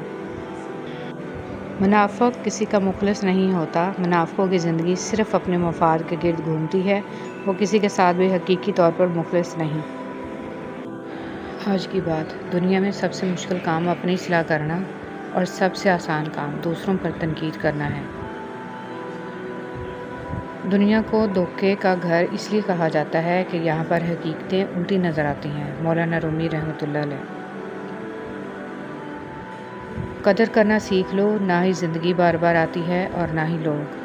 मुनाफ़िक़ किसी का मुखलिस नहीं होता। मुनाफ़िक़ों की ज़िंदगी सिर्फ़ अपने मफाद के गिर्द घूमती है, वो किसी के साथ भी हकीकी तौर पर मुखलिस नहीं। आज की बात, दुनिया में सबसे मुश्किल काम अपनी इस्लाह करना और सबसे आसान काम दूसरों पर तनकीद करना है। दुनिया को धोखे का घर इसलिए कहा जाता है कि यहाँ पर हकीकतें उल्टी नज़र आती हैं। मौलाना रूमी रहमतुल्लाह अलैह। कदर करना सीख लो, ना ही ज़िंदगी बार बार आती है और ना ही लोग।